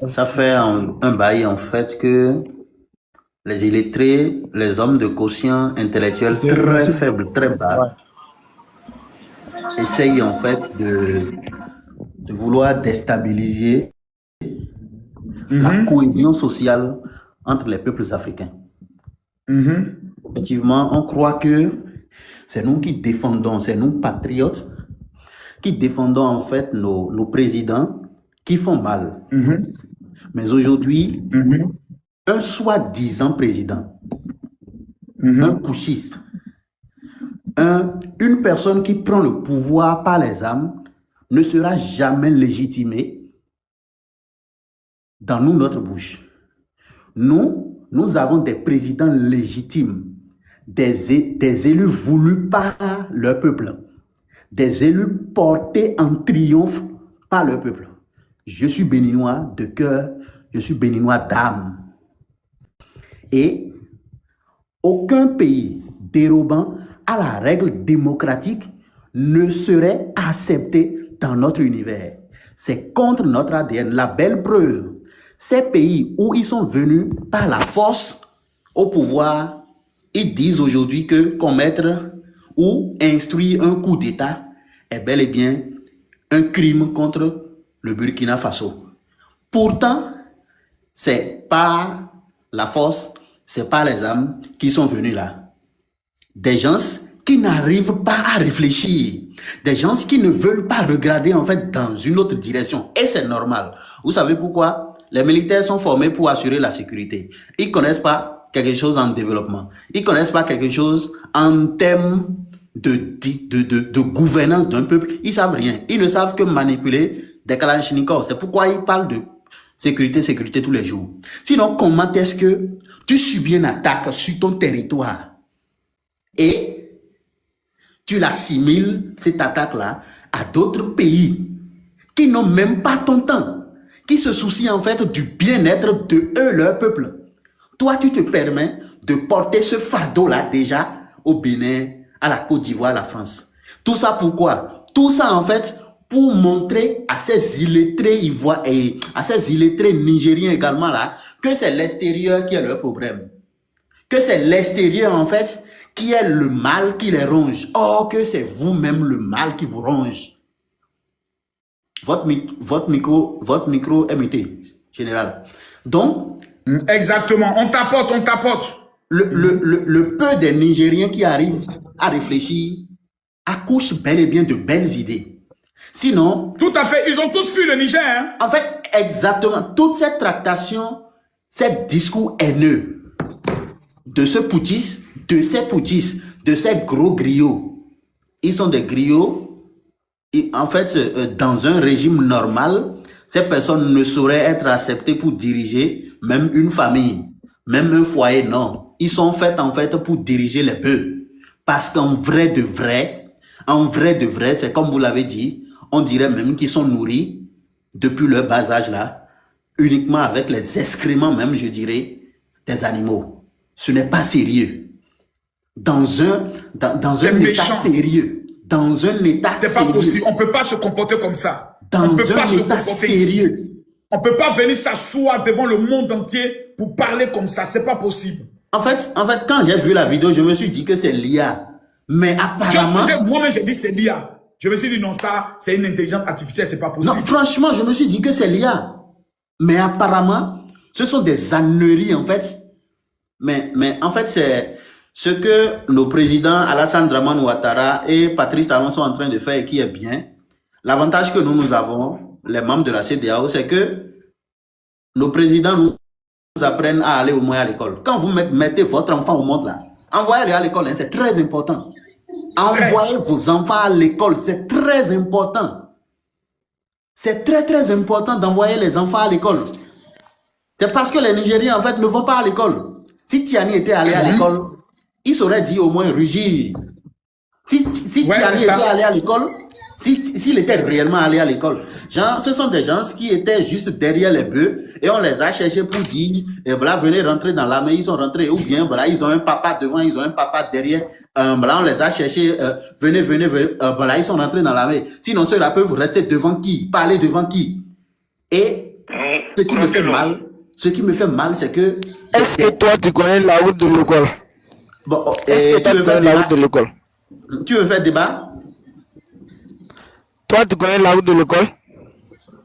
Ça fait un bail, en fait, que les illettrés, les hommes de quotient intellectuel très faible, très bas, essayent, en fait, de vouloir déstabiliser la cohésion sociale entre les peuples africains. Effectivement, on croit que c'est nous qui défendons, c'est nous patriotes, qui défendons en fait nos présidents qui font mal. Mais aujourd'hui, un soi-disant président, un putschiste, une personne qui prend le pouvoir par les armes ne sera jamais légitimé dans notre bouche. Nous avons des présidents légitimes, des élus voulus par leur peuple, des élus portés en triomphe par leur peuple. Je suis béninois de cœur, je suis béninois d'âme. Et aucun pays dérobant à la règle démocratique ne serait accepté dans notre univers. C'est contre notre ADN. La belle preuve, ces pays où ils sont venus par la force au pouvoir, ils disent aujourd'hui que commettre ou instruire un coup d'État est bel et bien un crime contre le Burkina Faso. Pourtant, c'est pas la force, c'est pas les armes qui sont venus là. Des gens qui n'arrivent pas à réfléchir, des gens qui ne veulent pas regarder en fait dans une autre direction. Et c'est normal. Vous savez pourquoi? Les militaires sont formés pour assurer la sécurité. Ils ne connaissent pas quelque chose en développement. Ils ne connaissent pas quelque chose en termes de gouvernance d'un peuple. Ils ne savent rien. Ils ne savent que manipuler des kalachnikovs. C'est pourquoi ils parlent de sécurité tous les jours. Sinon, comment est-ce que tu subis une attaque sur ton territoire et tu l'assimiles, cette attaque-là, à d'autres pays qui n'ont même pas ton temps, qui se soucient en fait du bien-être de eux, leur peuple. Toi, tu te permets de porter ce fardeau-là déjà au Bénin, à la Côte d'Ivoire, à la France. Tout ça pourquoi? Tout ça en fait pour montrer à ces illettrés ivoiriens et à ces illettrés nigériens également là, que c'est l'extérieur qui est leur problème. Que c'est l'extérieur en fait qui est le mal qui les ronge. Or que c'est vous-même le mal qui vous ronge. Votre micro est muté, général. Donc, exactement, on tapote. Le peu des Nigériens qui arrivent à réfléchir accouchent bel et bien de belles idées. Sinon... Tout à fait, ils ont tous fui le Niger. Hein? En fait, exactement, toute cette tractation, ces discours haineux de ce putschiste, de ces gros griots. Ils sont des griots. Et en fait, dans un régime normal, ces personnes ne sauraient être acceptées pour diriger même une famille, même un foyer, non. Ils sont faits en fait pour diriger les peuples. Parce qu'en vrai de vrai, c'est comme vous l'avez dit, on dirait même qu'ils sont nourris depuis leur bas âge là, uniquement avec les excréments même, je dirais, des animaux. Ce n'est pas sérieux. Dans un état sérieux. Dans un état sérieux. C'est pas possible. On ne peut pas se comporter comme ça. Dans un état sérieux. On ne peut pas venir s'asseoir devant le monde entier pour parler comme ça. C'est pas possible. En fait, quand j'ai vu la vidéo, je me suis dit que c'est l'IA. Mais apparemment... Moi-même, j'ai dit c'est l'IA. Je me suis dit non, ça, c'est une intelligence artificielle, c'est pas possible. Non, franchement, je me suis dit que c'est l'IA. Mais apparemment, ce sont des âneries, en fait. Mais en fait, c'est... Ce que nos présidents Alassane Dramane Ouattara et Patrice Talon sont en train de faire et qui est bien, l'avantage que nous avons, les membres de la CEDEAO, c'est que nos présidents nous apprennent à aller au moins à l'école. Quand vous mettez votre enfant au monde là, envoyez-le à l'école, hein, c'est très important. Envoyez vos enfants à l'école, c'est très important. C'est très important d'envoyer les enfants à l'école. C'est parce que les Nigériens en fait ne vont pas à l'école. Si Tiani était allé à l'école, il s'aurait dit au moins rugir. Si Tiani était allé à l'école, S'il était réellement allé à l'école. Ce sont des gens qui étaient juste derrière les bœufs et on les a cherchés pour dire, et voilà, venez rentrer dans l'armée, ils sont rentrés, ou bien, voilà, ils ont un papa devant, ils ont un papa derrière, voilà, on les a cherchés, venez, voilà, ils sont rentrés dans l'armée. Sinon, ceux-là peuvent rester devant qui? Parler devant qui? Et ce qui me fait mal, c'est que... Est-ce que toi, tu connais la route de l'école? Bon, est-ce que tu veux faire la route de l'école? Tu veux faire débat? Toi, tu connais la route de l'école?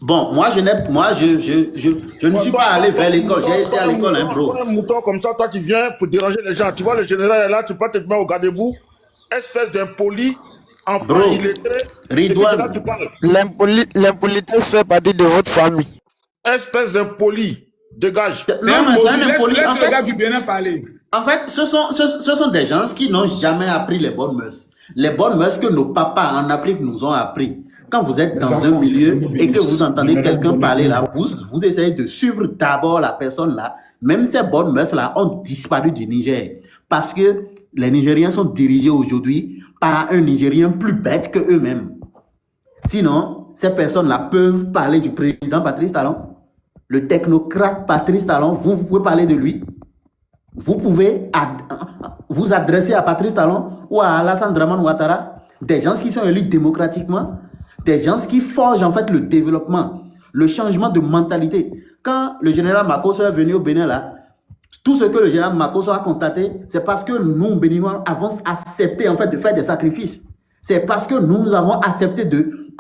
Bon, moi, je ne suis pas allé vers l'école. J'ai été à l'école, hein, bro. Un mouton comme ça, toi, tu viens pour déranger les gens. Tu vois, le général est là, tu peux te mettre au garde-boue. Espèce d'impoli, enfant illettré. Ridouane. L'impolitesse fait partie de votre famille. Espèce d'impoli. Dégage. Non, mais c'est un impoli. Laisse le gars du Bénin parler. En fait, ce sont des gens qui n'ont jamais appris les bonnes mœurs. Les bonnes mœurs que nos papas en Afrique nous ont appris. Quand vous êtes dans un milieu et que vous entendez quelqu'un parler là, vous essayez de suivre d'abord la personne là. Même ces bonnes mœurs là ont disparu du Niger. Parce que les Nigériens sont dirigés aujourd'hui par un Nigérien plus bête que eux-mêmes. Sinon, ces personnes-là peuvent parler du président Patrice Talon. Le technocrate Patrice Talon, vous pouvez parler de lui. Vous pouvez vous adresser à Patrice Talon ou à Alassane Dramane Ouattara, des gens qui sont élus démocratiquement, des gens qui forgent en fait le développement, le changement de mentalité. Quand le général Makosso est venu au Bénin là, tout ce que le général Makosso a constaté, c'est parce que nous, Béninois, avons accepté en fait de faire des sacrifices. C'est parce que nous avons accepté de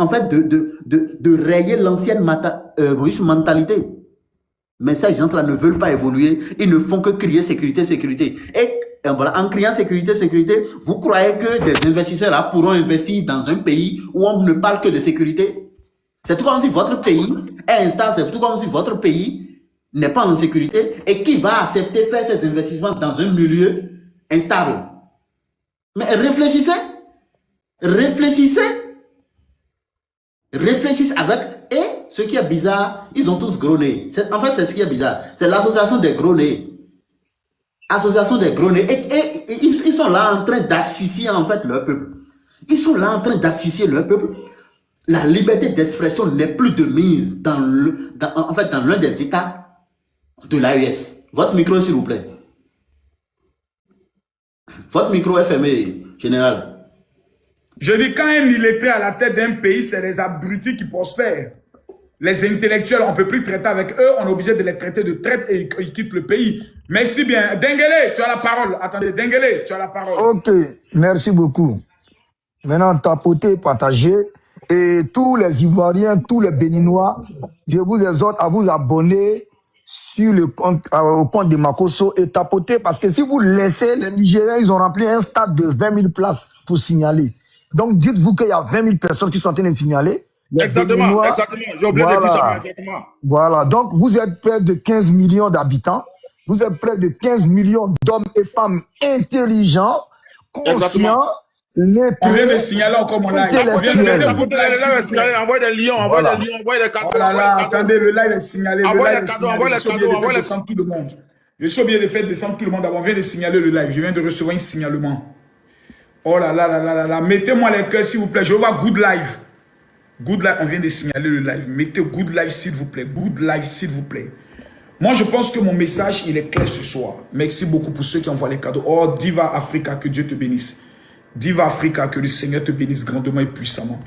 rayer l'ancienne mentalité. Mais ces gens-là ne veulent pas évoluer. Ils ne font que crier sécurité, sécurité. Et voilà, en criant sécurité, sécurité, vous croyez que des investisseurs là pourront investir dans un pays où on ne parle que de sécurité? C'est tout comme si votre pays est instable, c'est tout comme si votre pays n'est pas en sécurité. Et qui va accepter faire ces investissements dans un milieu instable? Mais réfléchissez. Réfléchissez avec... Et ce qui est bizarre, ils ont tous gros nez. En fait, c'est ce qui est bizarre. C'est l'association des gros nez. Association des gros nez. Et ils sont là en train d'asphyxier en fait leur peuple. Ils sont là en train d'asphyxier leur peuple. La liberté d'expression n'est plus de mise dans l'un des États de l'AES. Votre micro, s'il vous plaît. Votre micro est fermé, général. Je dis, quand un illettré à la tête d'un pays, c'est les abrutis qui prospèrent. Les intellectuels, on ne peut plus traiter avec eux, on est obligé de les traiter de traite et ils quittent le pays. Merci bien. Dengele, tu as la parole. Attendez, Dengele, tu as la parole. Ok, merci beaucoup. Maintenant, tapoter, partager. Et tous les Ivoiriens, tous les Béninois, je vous exhorte à vous abonner sur le compte, au compte de Makosso et tapoter, parce que si vous laissez, les Nigériens, ils ont rempli un stade de 20 000 places pour signaler. Donc, dites-vous qu'il y a 20 000 personnes qui sont en train de signaler. Exactement. J'ai oublié de dire ça, exactement. Voilà. Donc, vous êtes près de 15 millions d'habitants. Vous êtes près de 15 millions d'hommes et femmes intelligents, conscients, lettrés. On vient de signaler encore mon live. On vient de signaler. Envoie des lions, envoie des lions, envoie des cadeaux. Oh là là, attendez, le live est signalé. Envoie les cadeaux, envoie les cadeaux, envoie les descendre tout le monde. Je suis obligé de faire descendre tout le monde. On vient de signaler le live. Je viens de recevoir un signalement. Oh là là là là là. Mettez-moi les cœurs, s'il vous plaît. Je veux voir good live. Good live, on vient de signaler le live. Mettez good live, s'il vous plaît. Good live, s'il vous plaît. Moi, je pense que mon message, il est clair ce soir. Merci beaucoup pour ceux qui envoient les cadeaux. Oh, Diva Africa, que Dieu te bénisse. Diva Africa, que le Seigneur te bénisse grandement et puissamment.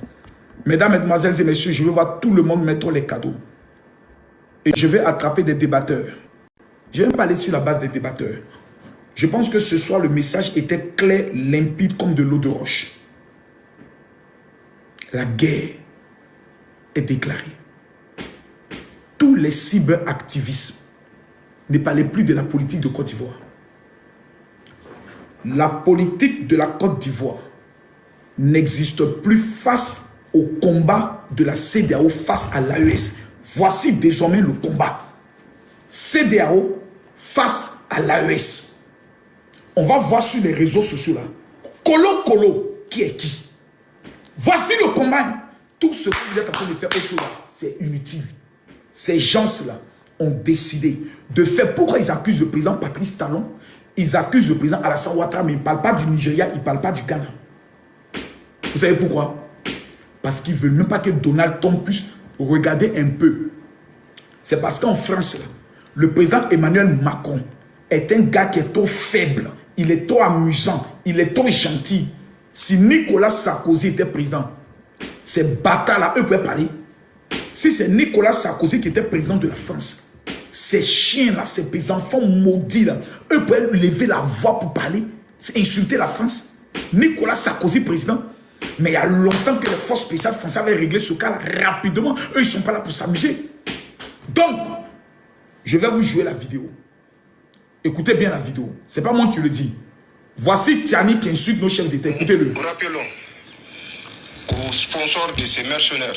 Mesdames, mesdemoiselles et messieurs, je veux voir tout le monde mettre les cadeaux. Et je vais attraper des débatteurs. Je vais parler sur la base des débatteurs. Je pense que ce soir, le message était clair, limpide comme de l'eau de roche. La guerre est déclarée. Tous les cyberactivistes ne parlaient plus de la politique de Côte d'Ivoire. La politique de la Côte d'Ivoire n'existe plus face au combat de la CEDEAO face à l'AES. Voici désormais le combat. CEDEAO face à l'AES. On va voir sur les réseaux sociaux là. Colo Colo, qui est qui? Voici le combat. Tout ce que vous êtes en train de faire autre chose là, c'est inutile. Ces gens-là ont décidé de faire. Pourquoi ils accusent le président Patrice Talon? Ils accusent le président Alassane Ouattara, mais ils ne parlent pas du Nigeria, ils ne parlent pas du Ghana. Vous savez pourquoi? Parce qu'ils ne veulent même pas que Donald Trump puisse regarder un peu. C'est parce qu'en France, là, le président Emmanuel Macron est un gars qui est trop faible. Il est trop amusant. Il est trop gentil. Si Nicolas Sarkozy était président, ces bâtards-là, eux pouvaient parler. Si c'est Nicolas Sarkozy qui était président de la France, ces chiens-là, ces enfants maudits-là, eux pouvaient lever la voix pour parler, insulter la France. Nicolas Sarkozy, président. Mais il y a longtemps que les forces spéciales françaises avaient réglé ce cas-là rapidement. Eux, ils ne sont pas là pour s'amuser. Donc, je vais vous jouer la vidéo. Écoutez bien la vidéo. Ce n'est pas moi qui le dis. Voici Tiani qui insulte nos chefs d'État. Écoutez-le. Rappelons aux sponsors de ces mercenaires,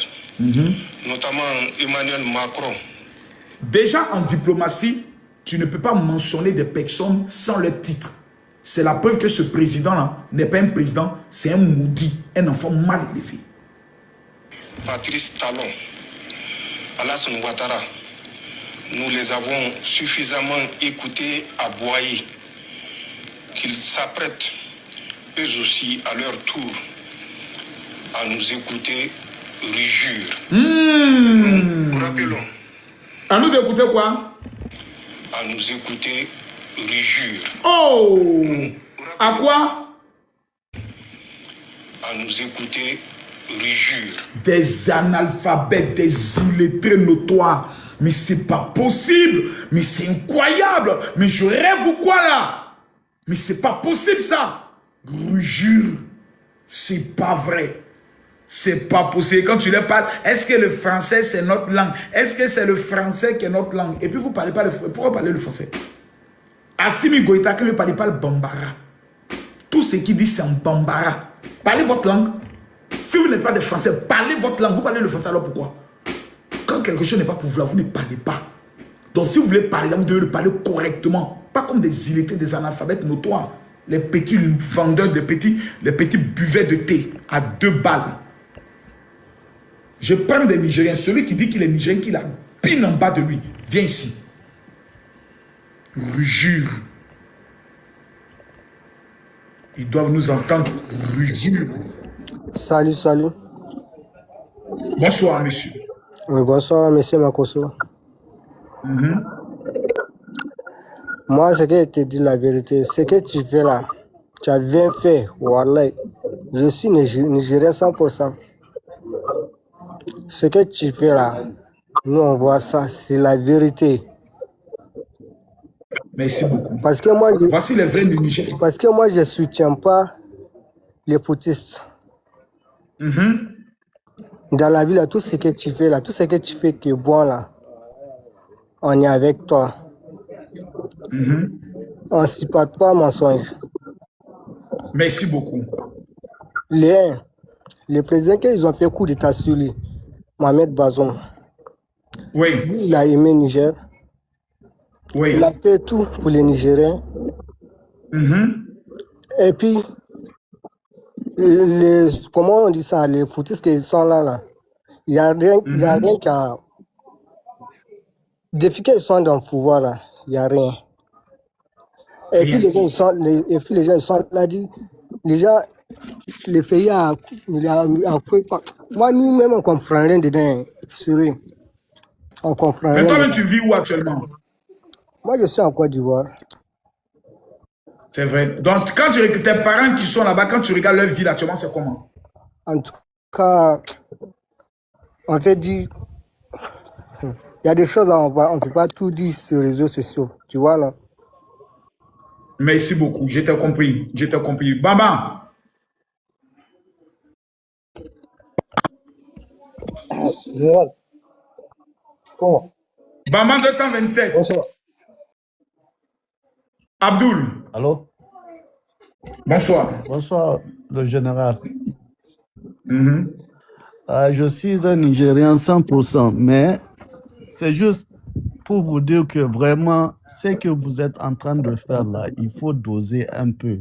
notamment Emmanuel Macron. Déjà en diplomatie, tu ne peux pas mentionner des personnes sans leur titre. C'est la preuve que ce président-là n'est pas un président, c'est un maudit, un enfant mal élevé. Patrice Talon, Alassane Ouattara, nous les avons suffisamment écoutés à Boaï, qu'ils s'apprêtent eux aussi à leur tour à nous écouter rugir. Rappelons. À nous écouter quoi? À nous écouter rugir. Oh! À quoi? À nous écouter rugir. Des analphabètes, des illettrés notoires. Mais c'est pas possible. Mais c'est incroyable. Mais je rêve ou quoi là? Mais c'est pas possible ça. Rugir. C'est pas vrai. C'est pas possible. Quand tu leur parles, est-ce que le français c'est notre langue? Est-ce que c'est le français qui est notre langue? Et puis vous parlez pas le français. Pourquoi parler le français? Assimi Goïta, quand vous ne parlez pas le bambara, tout ce qu'il dit c'est en bambara. Parlez votre langue. Si vous n'êtes pas de français, parlez votre langue. Vous parlez le français, alors pourquoi? Quand quelque chose n'est pas pour vous, là, vous ne parlez pas. Donc si vous voulez parler, là, vous devez le parler correctement. Pas comme des illettrés, des analphabètes notoires. Les petits vendeurs, les petits buvets de thé à 2 balles. Je prends des Nigériens. Celui qui dit qu'il est Nigérien, qu'il a pine en bas de lui. Viens ici. Rugir. Ils doivent nous entendre rugir. Salut, salut. Bonsoir, monsieur. Oui, bonsoir, monsieur Makosso. Moi, ce que je te dis la vérité, ce que tu fais là, tu as bien fait, Wallah. Je suis Nigérien 100%. Ce que tu fais là, nous on voit ça, c'est la vérité. Merci beaucoup. Parce que moi, voici les vrais du Niger. Parce que moi, je ne soutiens pas les poutistes. Dans la vie, là, tout ce que tu fais là, tout ce que tu fais qui est bon là, on est avec toi. On ne supporte pas mensonge. Merci beaucoup. Les présidents qu'ils ont fait coup d'état sur lui, Mohamed Bazoum. Oui. Lui, il a aimé Niger. Oui. Il a fait tout pour les Nigériens. Et puis, comment on dit ça, les foutistes qui sont là, il n'y a rien qui a... Depuis qu'ils sont dans le pouvoir, là, il n'y a rien. Et puis les gens, ils sont là, les gens, les pays moi, nous-mêmes, on ne comprend rien dedans, sérieux. On comprend rien. Mais toi-même, tu vis où actuellement? Moi, je suis en Côte d'Ivoire. C'est vrai. Donc, quand tu regardes tes parents qui sont là-bas, quand tu regardes leur vie actuellement, c'est comment? En tout cas, on fait dire... Il y a des choses, on ne peut pas tout dire sur les réseaux sociaux. Tu vois, non? Merci beaucoup. Je t'ai compris. Je t'ai compris. Baba. Comment? Baba 227. Bonsoir. Abdoul. Allô? Bonsoir. Bonsoir, le général. Je suis un Nigérien 100%, mais c'est juste pour vous dire que vraiment, ce que vous êtes en train de faire là, il faut doser un peu.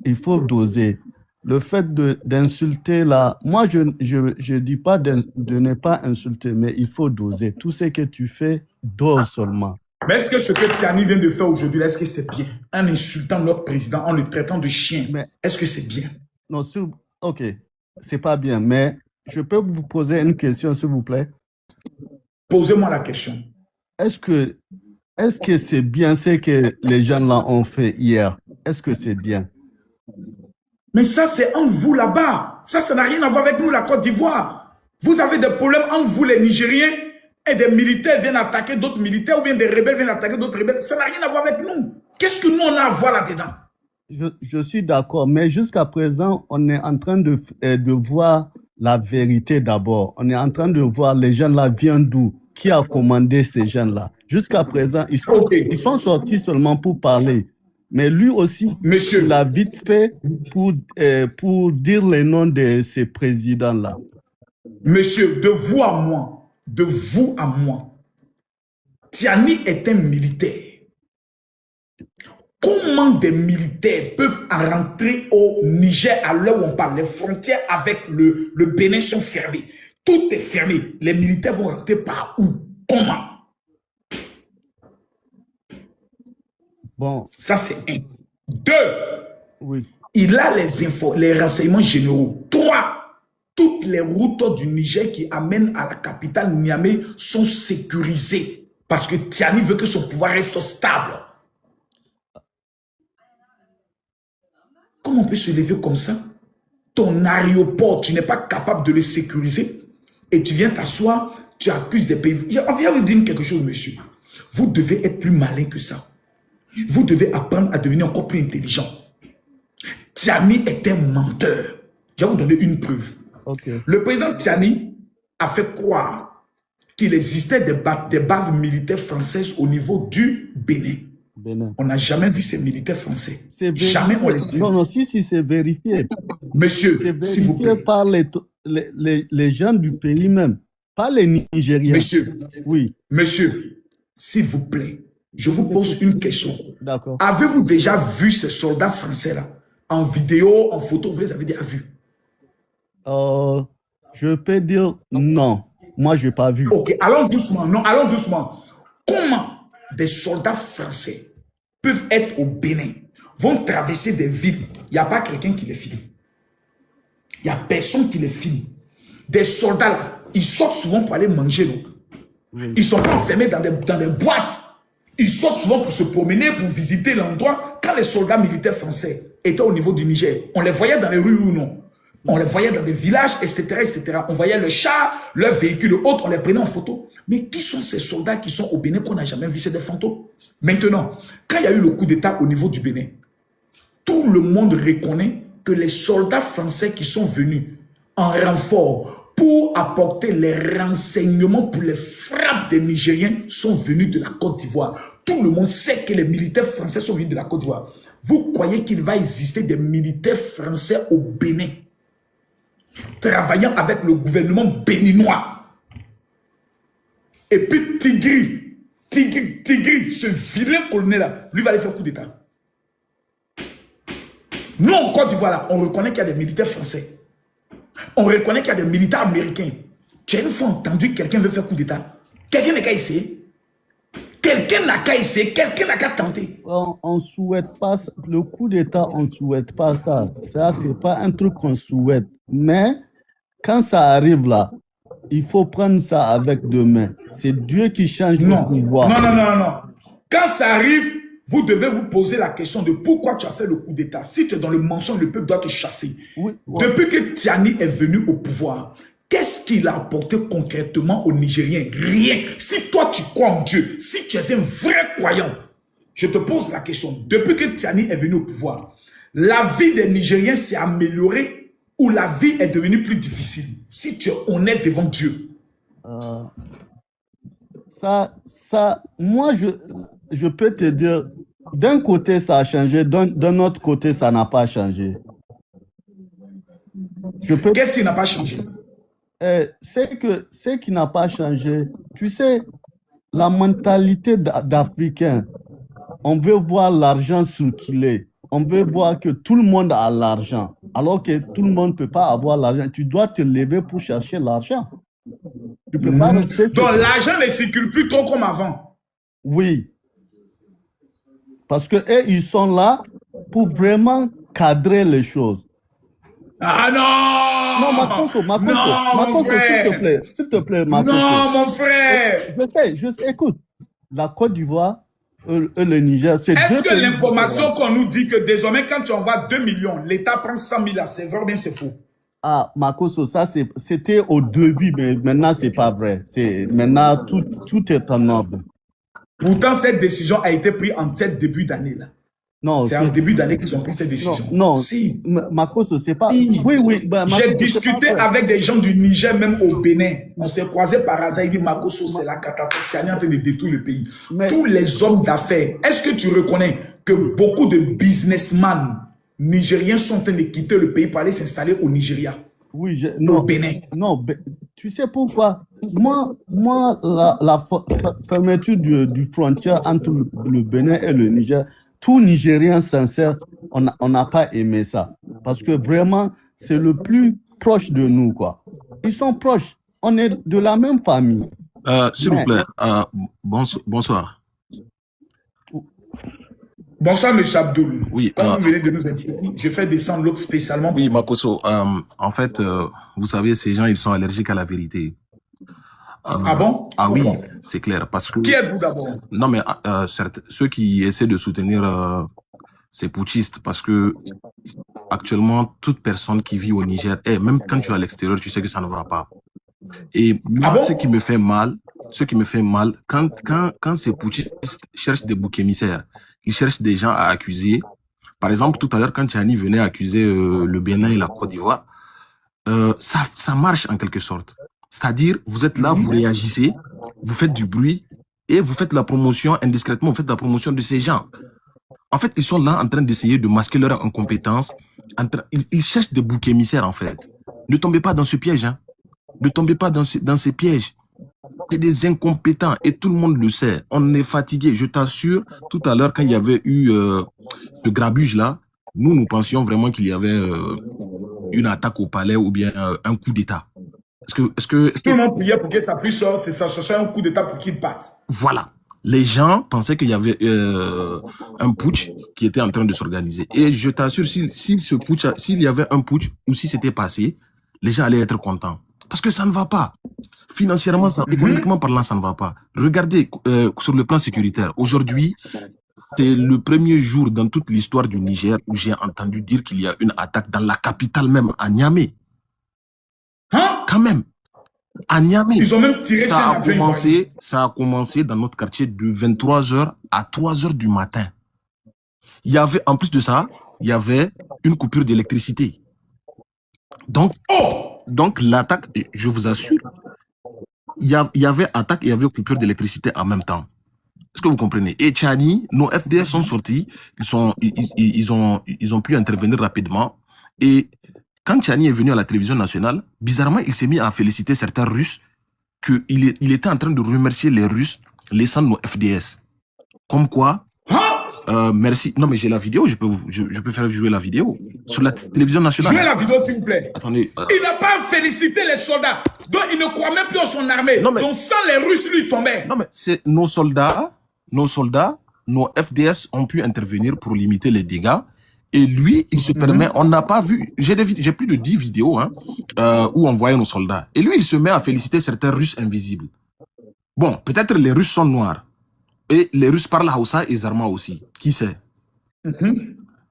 Il faut doser. Le fait d'insulter là, moi je dis pas de ne pas insulter, mais il faut doser. Tout ce que tu fais, dose seulement. Mais est-ce que ce que Tiani vient de faire aujourd'hui, est-ce que c'est bien? En insultant notre président, en le traitant de chien, est-ce que c'est bien? Non, ok. c'est pas bien. Mais je peux vous poser une question, s'il vous plaît? Posez-moi la question. Est-ce que c'est bien ce que les gens là ont fait hier? Est-ce que c'est bien? Mais ça, c'est entre vous là-bas. Ça n'a rien à voir avec nous, la Côte d'Ivoire. Vous avez des problèmes entre vous, les Nigériens, et des militaires viennent attaquer d'autres militaires, ou bien des rebelles viennent attaquer d'autres rebelles. Ça n'a rien à voir avec nous. Qu'est-ce que nous, on a à voir là-dedans? Je suis d'accord, mais jusqu'à présent, on est en train de voir la vérité d'abord. On est en train de voir les gens là viennent d'où? Qui a commandé ces gens-là? Jusqu'à présent, ils sont sortis seulement pour parler. Mais lui aussi, monsieur, il a vite fait pour dire les noms de ces présidents-là. Monsieur, de vous à moi, Tiani est un militaire. Comment des militaires peuvent rentrer au Niger à l'heure où on parle? Les frontières avec le Bénin sont fermées. Tout est fermé. Les militaires vont rentrer par où? Comment? Bon. Ça, c'est un. 2. Oui. Il a les renseignements généraux. 3. Toutes les routes du Niger qui amènent à la capitale Niamey sont sécurisées parce que Tiani veut que son pouvoir reste stable. Comment on peut se lever comme ça? Ton aéroport, tu n'es pas capable de le sécuriser et tu viens t'asseoir, tu accuses des pays. Je viens vous dire quelque chose, monsieur. Vous devez être plus malin que ça. Vous devez apprendre à devenir encore plus intelligent. Tiani est un menteur. Je vais vous donner une preuve. Okay. Le président Tiani a fait croire qu'il existait des bases militaires françaises au niveau du Bénin. On n'a jamais vu ces militaires français. Jamais on les a vus. Non, si, c'est vérifié. Monsieur, s'il vous plaît. Par les gens du pays même, pas les Nigériens. Monsieur, oui. Monsieur, s'il vous plaît, je vous pose une question. D'accord. Avez-vous déjà vu ces soldats français-là? En vidéo, en photo, vous les avez déjà vus? Je peux dire non. Moi, je n'ai pas vu. Ok, allons doucement. Non, allons doucement. Comment des soldats français peuvent être au Bénin, vont traverser des villes? Il n'y a pas quelqu'un qui les filme. Il n'y a personne qui les filme. Des soldats là, ils sortent souvent pour aller manger. Non? Oui. Ils ne sont pas enfermés dans des boîtes. Ils sortent souvent pour se promener, pour visiter l'endroit. Quand les soldats militaires français étaient au niveau du Niger, on les voyait dans les rues ou non? On les voyait dans des villages, etc., etc. On voyait le char, leurs véhicules autres, on les prenait en photo. Mais qui sont ces soldats qui sont au Bénin qu'on n'a jamais vu? C'est des fantômes. Maintenant, quand il y a eu le coup d'État au niveau du Bénin, tout le monde reconnaît que les soldats français qui sont venus en renfort pour apporter les renseignements pour les frappes des Nigériens sont venus de la Côte d'Ivoire. Tout le monde sait que les militaires français sont venus de la Côte d'Ivoire. Vous croyez qu'il va exister des militaires français au Bénin travaillant avec le gouvernement béninois? Et puis Tigri, ce vilain colonel-là, lui va aller faire coup d'État. Nous, en Côte d'Ivoire, là, on reconnaît qu'il y a des militaires français. On reconnaît qu'il y a des militaires américains. Tu as une fois entendu que quelqu'un veut faire coup d'État? Quelqu'un n'a qu'à essayer. Quelqu'un n'a qu'à essayer, quelqu'un n'a qu'à tenter. On ne souhaite pas le coup d'État, on ne souhaite pas ça. Ça, ce n'est pas un truc qu'on souhaite. Mais quand ça arrive là, il faut prendre ça avec deux mains. C'est Dieu qui change le pouvoir. Non. Quand ça arrive, vous devez vous poser la question de pourquoi tu as fait le coup d'État. Si tu es dans le mensonge, le peuple doit te chasser. Oui. Depuis que Tiani est venu au pouvoir, qu'est-ce qu'il a apporté concrètement aux Nigériens? Rien. Si toi tu crois en Dieu, si tu es un vrai croyant, je te pose la question. Depuis que Tiani est venu au pouvoir, la vie des Nigériens s'est améliorée ou la vie est devenue plus difficile? Si tu es honnête devant Dieu. Moi, je peux te dire, d'un côté, ça a changé, d'un autre côté, ça n'a pas changé. Qu'est-ce qui n'a pas changé? Ce qui n'a pas changé, tu sais, la mentalité d'Africain, on veut voir l'argent circuler. On veut voir que tout le monde a l'argent, alors que tout le monde ne peut pas avoir l'argent. Tu dois te lever pour chercher l'argent. Tu peux pas rester. Donc l'argent ne circule plus trop comme avant. Oui. Parce que eux, ils sont là pour vraiment cadrer les choses. Ah non! Non, Makosso, Non, mon frère! S'il te plaît, Makosso. Non, mon frère! Écoute, la Côte d'Ivoire et le Niger, c'est deux Est-ce que pays l'information différents. qu'on nous dit que désormais, quand tu envoies 2 millions, l'État prend 100 000 là, c'est vrai ou bien c'est faux? Ah, Makosso, ça c'était au début, mais maintenant c'est pas vrai. Maintenant tout est en ordre. Pourtant, cette décision a été prise en tête début d'année là. Non, c'est en début d'année qu'ils ont pris cette décision. Non, si. Makosso, c'est pas. Si. Oui. Bah, j'ai discuté avec des gens du Niger, même au Bénin. On s'est croisés par hasard. Il dit Makosso, c'est la catastrophe. Tu es en train de détruire le pays. Tous les hommes d'affaires, est-ce que tu reconnais que beaucoup de businessmen nigériens sont en train de quitter le pays pour aller s'installer au Nigeria? Oui, au Bénin. Non, tu sais pourquoi? Moi, la fermeture du frontière entre le Bénin et le Niger, tout Nigérien sincère, on n'a pas aimé ça. Parce que vraiment, c'est le plus proche de nous, quoi. Ils sont proches. On est de la même famille. S'il vous plaît, bonsoir. Bonsoir, M. Abdoul. Oui, quand vous venez de nous inviter, je fais descendre l'autre spécialement. Oui, Makosso, en fait, vous savez, ces gens, ils sont allergiques à la vérité. Ah bon? Ah oui, c'est clair. Parce que... Qui êtes-vous d'abord? Non, mais ceux qui essaient de soutenir ces putschistes, parce que actuellement, toute personne qui vit au Niger, même quand tu es à l'extérieur, tu sais que ça ne va pas. Et moi, ce qui me fait mal, quand ces putschistes cherchent des boucs émissaires, ils cherchent des gens à accuser. Par exemple, tout à l'heure, quand Tchani venait accuser le Bénin et la Côte d'Ivoire, ça marche en quelque sorte. C'est-à-dire, vous êtes là, vous réagissez, vous faites du bruit et vous faites la promotion indiscrètement, vous faites la promotion de ces gens. En fait, ils sont là en train d'essayer de masquer leur incompétence. Ils cherchent des boucs émissaires, en fait. Ne tombez pas dans ce piège. Hein. Ne tombez pas dans ces pièges. C'est des incompétents et tout le monde le sait. On est fatigué. Je t'assure, tout à l'heure, quand il y avait eu ce grabuge-là, nous pensions vraiment qu'il y avait une attaque au palais ou bien un coup d'État. Est-ce que tout le monde priait pour que ça puisse ça soit un coup d'État pour qu'il parte. Voilà. Les gens pensaient qu'il y avait un putsch qui était en train de s'organiser. Et je t'assure, s'il y avait un putsch ou si c'était passé, les gens allaient être contents. Parce que ça ne va pas. Financièrement, économiquement parlant, ça ne va pas. Regardez sur le plan sécuritaire. Aujourd'hui, c'est le premier jour dans toute l'histoire du Niger où j'ai entendu dire qu'il y a une attaque dans la capitale même, à Niamey. Hein? Quand même. À Niamey. Ils ont même tiré ça a commencé dans notre quartier de 23h à 3h du matin. Il y avait, en plus de ça, il y avait une coupure d'électricité. Donc l'attaque, je vous assure, il y avait attaque et il y avait coupure d'électricité en même temps. Est-ce que vous comprenez? Et Tchani, nos FDS sont sortis, ils ont pu intervenir rapidement. Et quand Tchani est venu à la télévision nationale, bizarrement, il s'est mis à féliciter certains Russes qu'il était en train de remercier les Russes, laissant nos FDS. Comme quoi, merci. Non, mais j'ai la vidéo, je peux faire jouer la vidéo sur la télévision nationale. Jouez la vidéo, s'il vous plaît. Attendez. Il n'a pas félicité les soldats, donc il ne croit même plus en son armée. Donc sans les Russes lui tombaient. Non, mais c'est nos soldats, nos FDS ont pu intervenir pour limiter les dégâts. Et lui, il se permet, on n'a pas vu, j'ai plus de 10 vidéos où on voyait nos soldats. Et lui, il se met à féliciter certains Russes invisibles. Bon, peut-être les Russes sont noirs. Et les Russes parlent Hausa et Zarma aussi. Qui sait?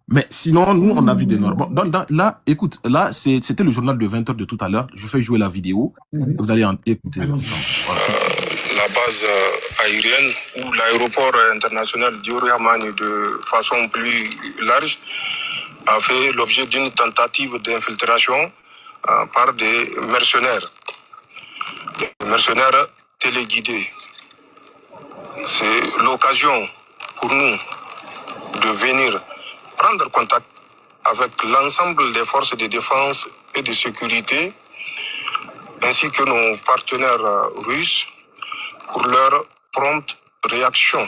Mais sinon, nous, on a vu des noirs. Bon, là, écoute, là, c'était le journal de 20h de tout à l'heure. Je fais jouer la vidéo. Vous allez en écouter. La base aérienne ou l'aéroport international Diori Hamani de façon plus large a fait l'objet d'une tentative d'infiltration par des mercenaires téléguidés. C'est l'occasion pour nous de venir prendre contact avec l'ensemble des forces de défense et de sécurité ainsi que nos partenaires russes pour leur prompte réaction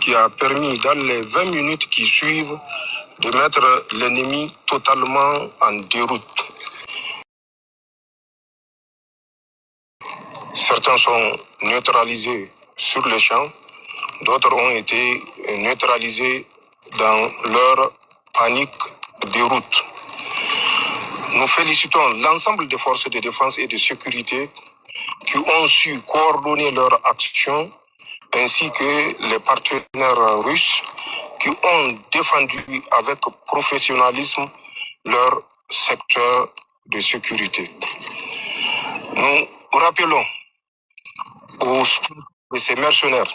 qui a permis dans les 20 minutes qui suivent de mettre l'ennemi totalement en déroute. Certains sont neutralisés sur le champ, d'autres ont été neutralisés dans leur panique déroute. Nous félicitons l'ensemble des forces de défense et de sécurité qui ont su coordonner leur action, ainsi que les partenaires russes qui ont défendu avec professionnalisme leur secteur de sécurité. Nous rappelons aux de ces mercenaires